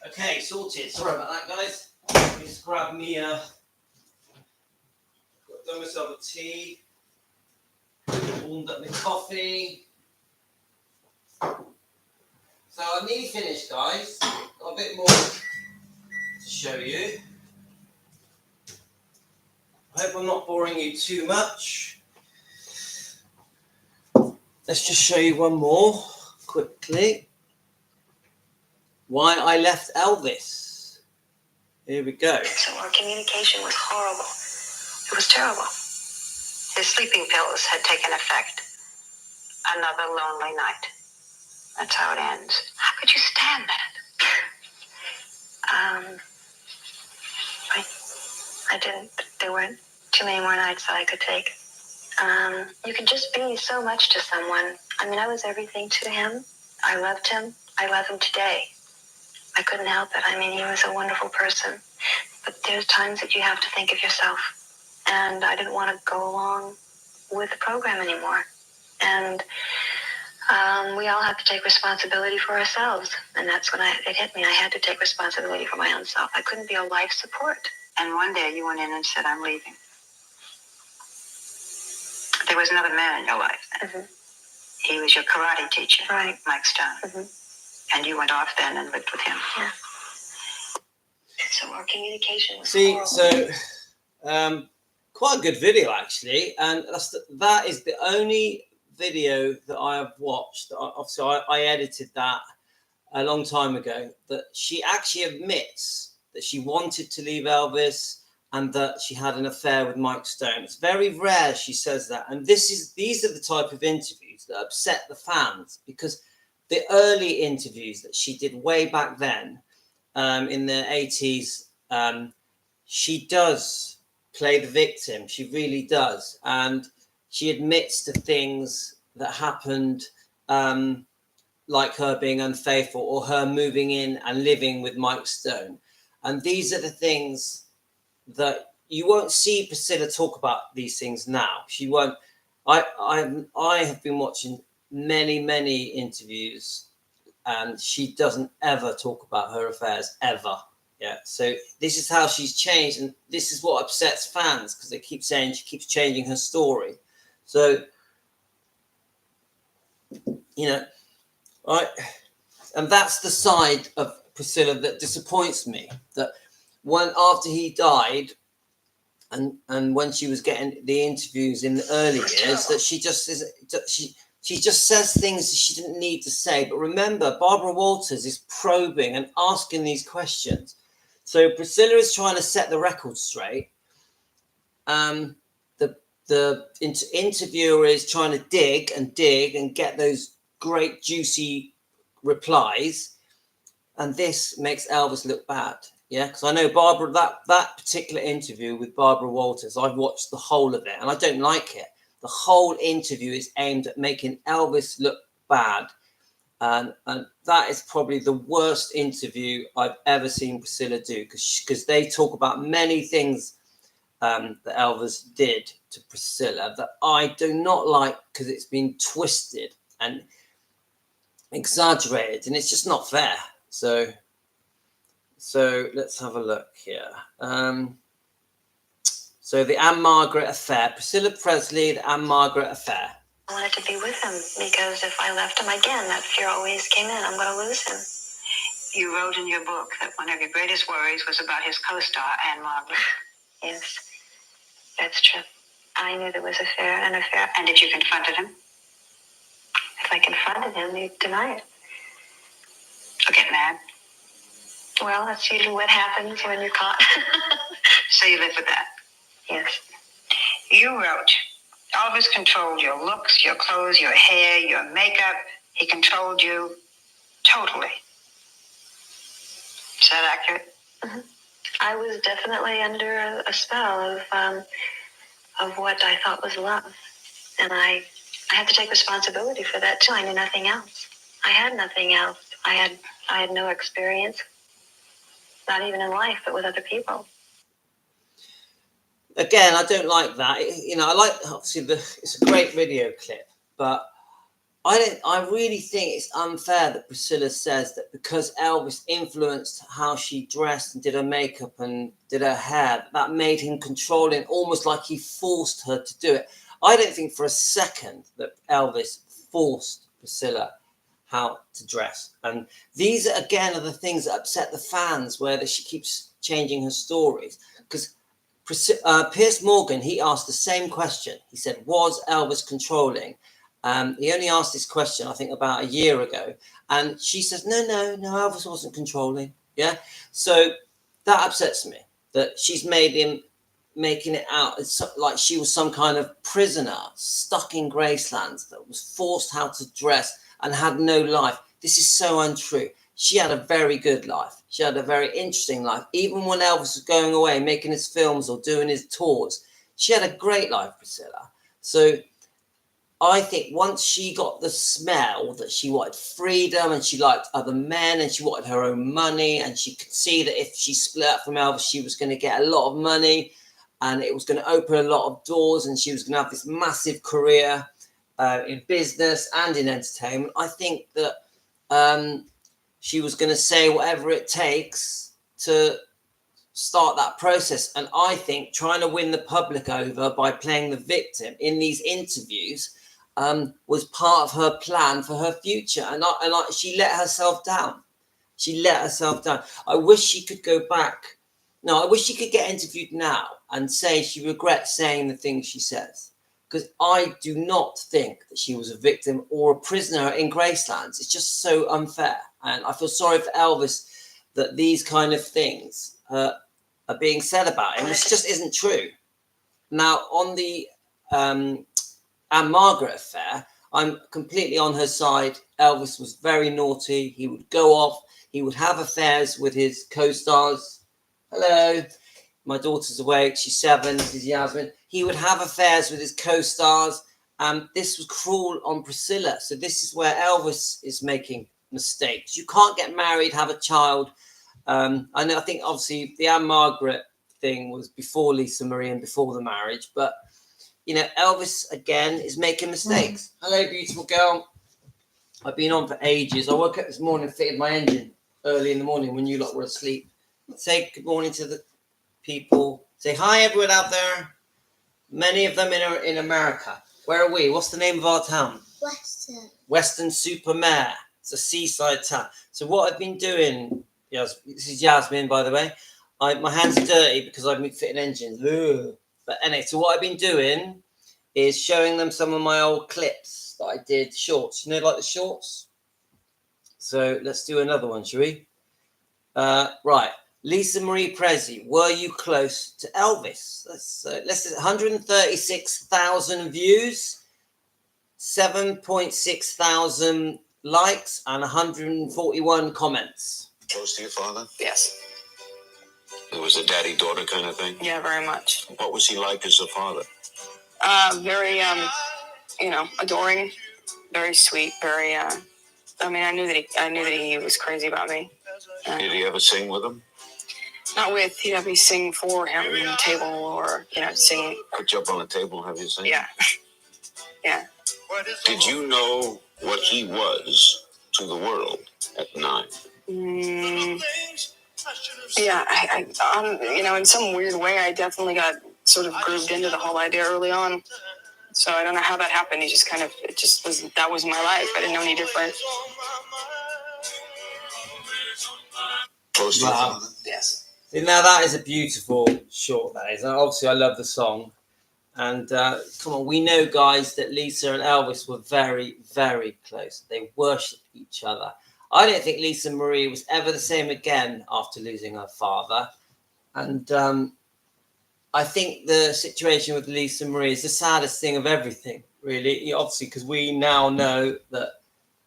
Okay, sorted. Sorry about that, guys. Let me just grab me done myself a tea, warmed up my coffee. So I'm nearly finished, guys. Got a bit more to show you. I hope I'm not boring you too much. Let's just show you one more quickly. Why I left Elvis. Here we go. So our communication was horrible. It was terrible. His sleeping pills had taken effect. Another lonely night. That's how it ends. How could you stand that? I didn't. There weren't too many more nights that I could take. You can just be so much to someone. I mean, I was everything to him. I loved him. I love him today. I couldn't help it. I mean, he was a wonderful person. But there's times that you have to think of yourself. And I didn't want to go along with the program anymore. And We all have to take responsibility for ourselves. And that's when it hit me. I had to take responsibility for my own self. I couldn't be a life support. And one day you went in and said, I'm leaving. There was another man in your life then. Mm-hmm. He was your karate teacher, right? Mike Stone. Mm-hmm. And you went off then and lived with him. Yeah. So our communication was horrible. Quite a good video actually, and that is the only video that I have watched. Obviously, I edited that a long time ago. That she actually admits that she wanted to leave Elvis and that she had an affair with Mike Stone. It's very rare she says that, and these are the type of interviews that upset the fans, because the early interviews that she did way back then, in the 80s, she does play the victim. She really does, and she admits to things that happened, like her being unfaithful or her moving in and living with Mike Stone. And these are the things that you won't see Priscilla talk about. These things now. She won't. I have been watching many interviews, and she doesn't ever talk about her affairs ever. Yeah, so this is how she's changed, and this is what upsets fans, because they keep saying she keeps changing her story. So, and that's the side of Priscilla that disappoints me. That after he died, and when she was getting the interviews in the early years, that she just says things she didn't need to say. But remember, Barbara Walters is probing and asking these questions. So Priscilla is trying to set the record straight. The interviewer is trying to dig and get those great juicy replies, and this makes Elvis look bad. Yeah, because I know Barbara, that particular interview with Barbara Walters, I've watched the whole of it, and I don't like it. The whole interview is aimed at making Elvis look bad. And that is probably the worst interview I've ever seen Priscilla do, because they talk about many things that Elvis did to Priscilla that I do not like, because it's been twisted and exaggerated, and it's just not fair. So let's have a look here. So the Anne Margaret affair, Priscilla Presley, the Anne Margaret affair. I wanted to be with him, because if I left him again, that fear always came in. I'm going to lose him. You wrote in your book that one of your greatest worries was about his co-star, Anne Margaret. Yes, that's true. I knew there was an affair. And if you confronted him? If I confronted him, he'd deny it. Or get mad? Well, that's usually what happens when you're caught. So you live with that? Yes. You wrote, Elvis controlled your looks, your clothes, your hair, your makeup. He controlled you totally. Is that accurate? Mm-hmm. I was definitely under a spell of what I thought was love. And I had to take responsibility for that too. I knew nothing else. I had nothing else. I had no experience, not even in life, but with other people. Again, I don't like that. I like, obviously, it's a great video clip, but I really think it's unfair that Priscilla says that because Elvis influenced how she dressed and did her makeup and did her hair, that made him controlling, almost like he forced her to do it. I don't think for a second that Elvis forced Priscilla how to dress. And these, again, are the things that upset the fans, where she keeps changing her stories. Because Piers Morgan, he asked the same question. He said, was Elvis controlling? He only asked this question, I think, about a year ago. And she says, no, Elvis wasn't controlling. Yeah. So that upsets me, that she's making it out like she was some kind of prisoner stuck in Graceland that was forced how to dress and had no life. This is so untrue. She had a very good life. She had a very interesting life. Even when Elvis was going away, making his films or doing his tours, she had a great life, Priscilla. So I think once she got the smell that she wanted freedom and she liked other men and she wanted her own money, and she could see that if she split up from Elvis, she was going to get a lot of money and it was going to open a lot of doors and she was going to have this massive career, in business and in entertainment. I think that she was going to say whatever it takes to start that process. And I think trying to win the public over by playing the victim in these interviews was part of her plan for her future. And she let herself down. She let herself down. I wish she could go back. No, I wish she could get interviewed now and say she regrets saying the things she says. Because I do not think that she was a victim or a prisoner in Gracelands. It's just so unfair. And I feel sorry for Elvis that these kind of things are being said about him, which just isn't true. Now, on the Anne Margaret affair, I'm completely on her side. Elvis was very naughty. He would go off. He would have affairs with his co-stars. Hello. My daughter's awake. She's 7. This is Yasmin. He would have affairs with his co-stars. This was cruel on Priscilla. So this is where Elvis is making mistakes. You can't get married, have a child. I think obviously the Anne Margaret thing was before Lisa Marie and before the marriage. But, you know, Elvis, again, is making mistakes. Hello, beautiful girl. I've been on for ages. I woke up this morning and fitted my engine early in the morning when you lot were asleep. Say good morning to the people. Say hi, everyone out there. Many of them in America. Where are we? What's the name of our town? Weston-super-Mare. It's a seaside town. So what I've been doing, this is Yasmin, by the way. My hands are dirty because I've been fitting engines. Ugh. But anyway, so what I've been doing is showing them some of my old clips that I did, shorts. You know, like the shorts? So let's do another one, shall we? Right. Lisa Marie Presley, were you close to Elvis? Let's 136,000 views, 7.6 thousand likes, and 141 comments. Close to your father? Yes. It was a daddy-daughter kind of thing? Yeah, very much. What was he like as a father? Very, adoring, very sweet, very, I knew that he was crazy about me. Did he ever sing with him? Not with, he'd have me sing for him on the table or, sing. Put you up on the table and have you sing? Yeah. Yeah. Did you know what he was to the world at 9? Yeah, I in some weird way, I definitely got sort of grooved into the whole idea early on. So I don't know how that happened. That was my life. I didn't know any different. Close to your father? Yes. Now that is a beautiful short, that is. And obviously I love the song. And come on, we know, guys, that Lisa and Elvis were very, very close. They worshipped each other. I don't think Lisa Marie was ever the same again after losing her father. And I think the situation with Lisa Marie is the saddest thing of everything, really. Obviously, because we now know that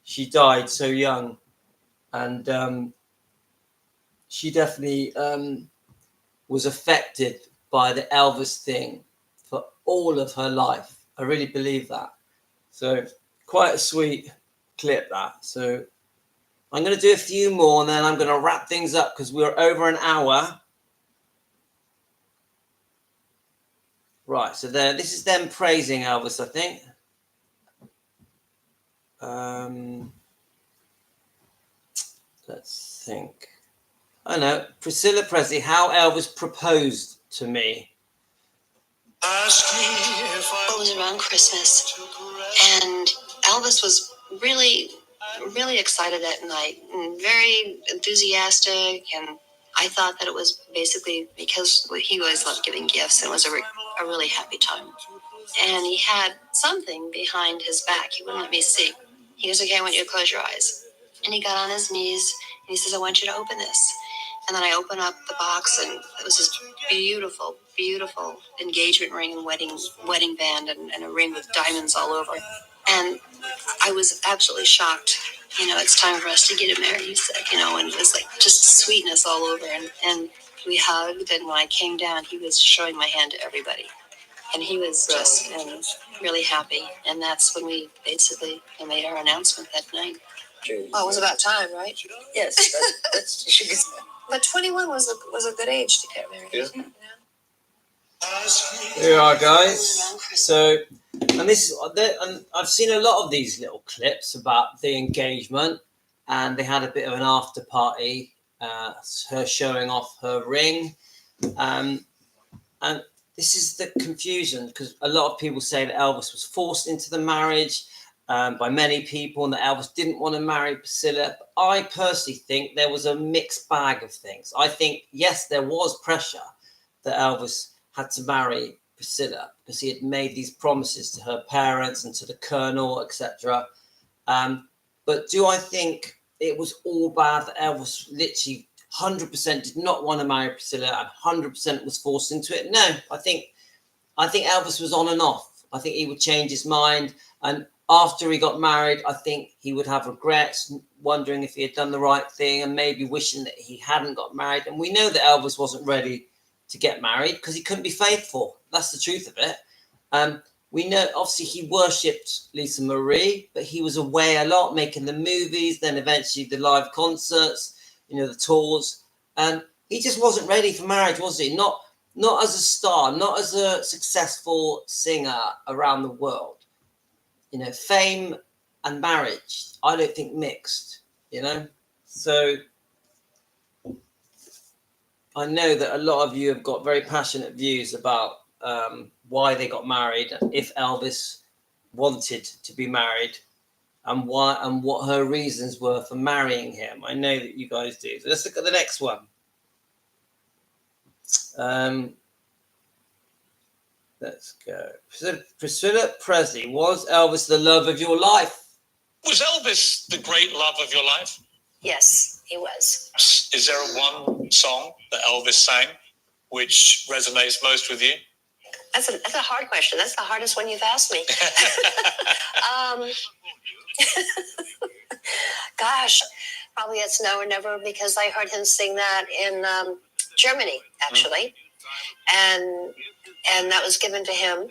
she died so young. And she definitely was affected by the Elvis thing for all of her life. I really believe that. So quite a sweet clip, that. So I'm going to do a few more and then I'm going to wrap things up because we're over an hour. Right, so there. This is them praising Elvis, I think. Let's think. I know, Priscilla Presley, how Elvis proposed to me. It was around Christmas, and Elvis was really, really excited that night and very enthusiastic. And I thought that it was basically because he always loved giving gifts, and it was a really happy time. And he had something behind his back. He wouldn't let me see. He goes, "Okay, I want you to close your eyes." And he got on his knees and he says, "I want you to open this." And then I opened up the box, and it was this beautiful, beautiful engagement ring and wedding band and a ring with diamonds all over. And I was absolutely shocked. It's time for us to get married, he said, and it was like just sweetness all over. And we hugged, and when I came down, he was showing my hand to everybody. And he was just really happy. And that's when we basically made our announcement that night. Well, it was about time, right? Yes, that's but 21 was a good age to get married. Yeah. Here you are, guys. So And and I've seen a lot of these little clips about the engagement, and they had a bit of an after party, her showing off her ring, and this is the confusion, because a lot of people say that Elvis was forced into the marriage by many people, and that Elvis didn't want to marry Priscilla. But I personally think there was a mixed bag of things. I think, yes, there was pressure that Elvis had to marry Priscilla because he had made these promises to her parents and to the colonel, etc. But do I think it was all bad that Elvis literally 100% did not want to marry Priscilla and 100% was forced into it? No, I think Elvis was on and off. I think he would change his mind, and after he got married, I think he would have regrets, wondering if he had done the right thing, and maybe wishing that he hadn't got married. And we know that Elvis wasn't ready to get married because he couldn't be faithful. That's the truth of it. We know, obviously, he worshipped Lisa Marie, but he was away a lot, making the movies, then eventually the live concerts, the tours. He just wasn't ready for marriage, was he? Not as a star, not as a successful singer around the world. Fame and marriage, I don't think mixed, So I know that a lot of you have got very passionate views about why they got married, if Elvis wanted to be married, and why, and what her reasons were for marrying him. I know that you guys do. So let's look at the next one. Let's go. Priscilla Presley, was Elvis the love of your life? Was Elvis the great love of your life? Yes, he was. Is there one song that Elvis sang which resonates most with you? That's a hard question. That's the hardest one you've asked me. Gosh, probably it's Now or Never, because I heard him sing that in Germany, actually. And that was given to him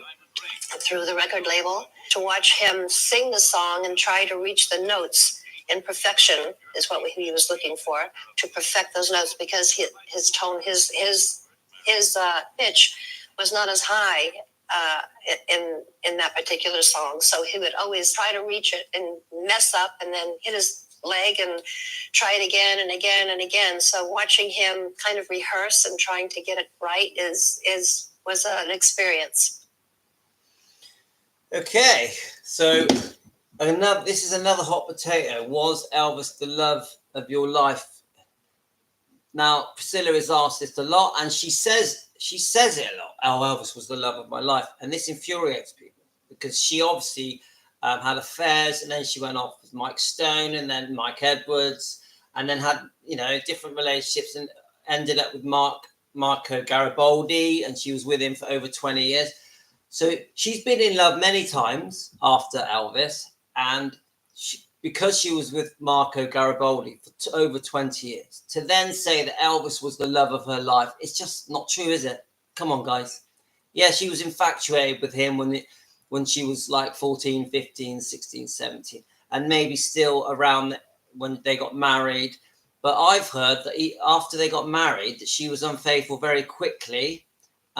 through the record label. To watch him sing the song and try to reach the notes in perfection is what he was looking for, to perfect those notes, because his tone, his pitch was not as high in that particular song. So he would always try to reach it and mess up and then hit his leg and try it again and again and again. So watching him kind of rehearse and trying to get it right was an experience. Okay, so this is another hot potato. Was Elvis the love of your life? Now, Priscilla is asked this a lot, and she says it a lot. Oh, Elvis was the love of my life. And this infuriates people because she obviously had affairs, and then she went off with Mike Stone and then Mike Edwards, and then had, different relationships, and ended up with Marco Garibaldi, and she was with him for over 20 years. So she's been in love many times after Elvis, and because she was with Marco Garibaldi for over 20 years, to then say that Elvis was the love of her life, it's just not true, is it? Come on, guys. Yeah, she was infatuated with him when she was like 14, 15, 16, 17, and maybe still around when they got married. But I've heard that after they got married, that she was unfaithful very quickly.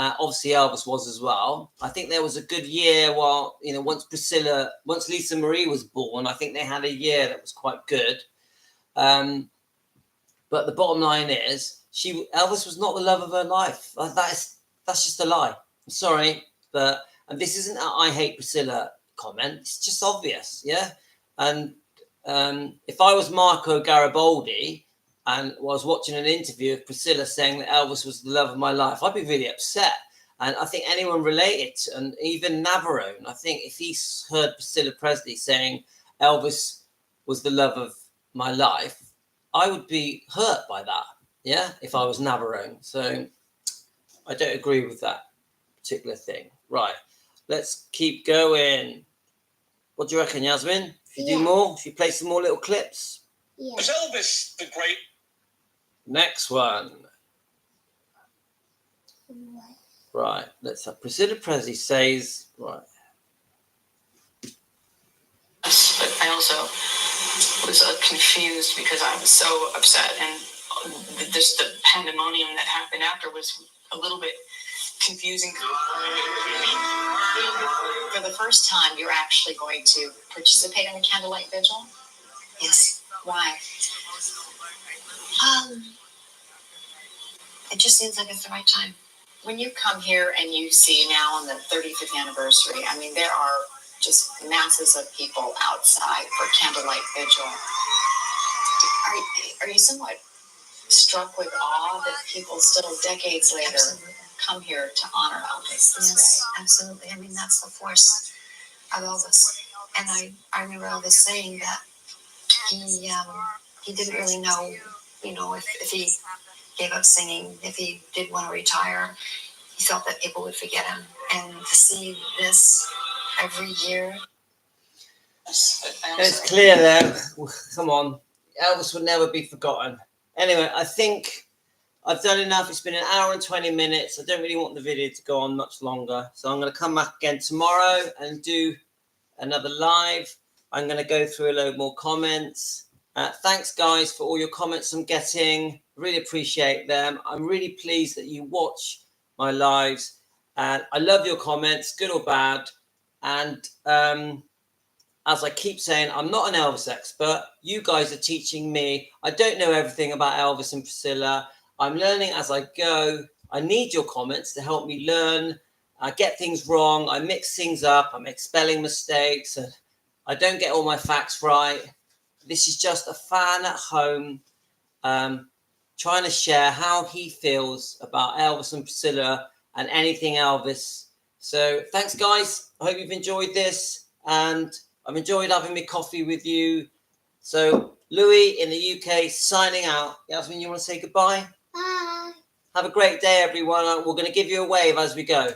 Obviously, Elvis was as well. I think there was a good year while, once Lisa Marie was born, I think they had a year that was quite good. But the bottom line is, Elvis was not the love of her life. That's just a lie. I'm sorry, and this isn't an I hate Priscilla comment. It's just obvious, yeah. And if I was Marco Garibaldi and was watching an interview of Priscilla saying that Elvis was the love of my life, I'd be really upset. And I think anyone related, and even Navarone, I think if he heard Priscilla Presley saying Elvis was the love of my life, I would be hurt by that, yeah, if I was Navarone. So I don't agree with that particular thing. Right, let's keep going. What do you reckon, Yasmin? Should you do more? Should you play some more little clips? Yeah. Was Elvis the great? Next one. Right, let's have Priscilla Presley says, right. But I also was confused because I was so upset, and just the pandemonium that happened after was a little bit confusing. For the first time, you're actually going to participate in a candlelight vigil? Yes. Why? It just seems like it's the right time. When you come here and you see now on the 35th anniversary, I mean, there are just masses of people outside for candlelight vigil. Are you somewhat struck with awe that people still decades later Absolutely. come here to honor Elvis this Yes, way? absolutely. I mean, that's the force of Elvis. And I remember Elvis saying that he didn't really know, if he gave up singing, if he did want to retire, he felt that people would forget him. And to see this every year. It's clear there. Come on. Elvis will never be forgotten. Anyway, I think I've done enough. It's been an hour and 20 minutes. I don't really want the video to go on much longer. So I'm going to come back again tomorrow and do another live. I'm going to go through a load more comments. Thanks, guys, for all your comments I'm getting. Really appreciate them. I'm really pleased that you watch my lives. And I love your comments, good or bad. And as I keep saying, I'm not an Elvis expert. You guys are teaching me. I don't know everything about Elvis and Priscilla. I'm learning as I go. I need your comments to help me learn. I get things wrong. I mix things up. I make spelling mistakes. And I don't get all my facts right. This is just a fan at home trying to share how he feels about Elvis and Priscilla and anything Elvis. So thanks, guys. I hope you've enjoyed this. And I've enjoyed having my coffee with you. So Louis in the UK signing out. Yasmin, you want to say goodbye? Bye. Have a great day, everyone. We're going to give you a wave as we go.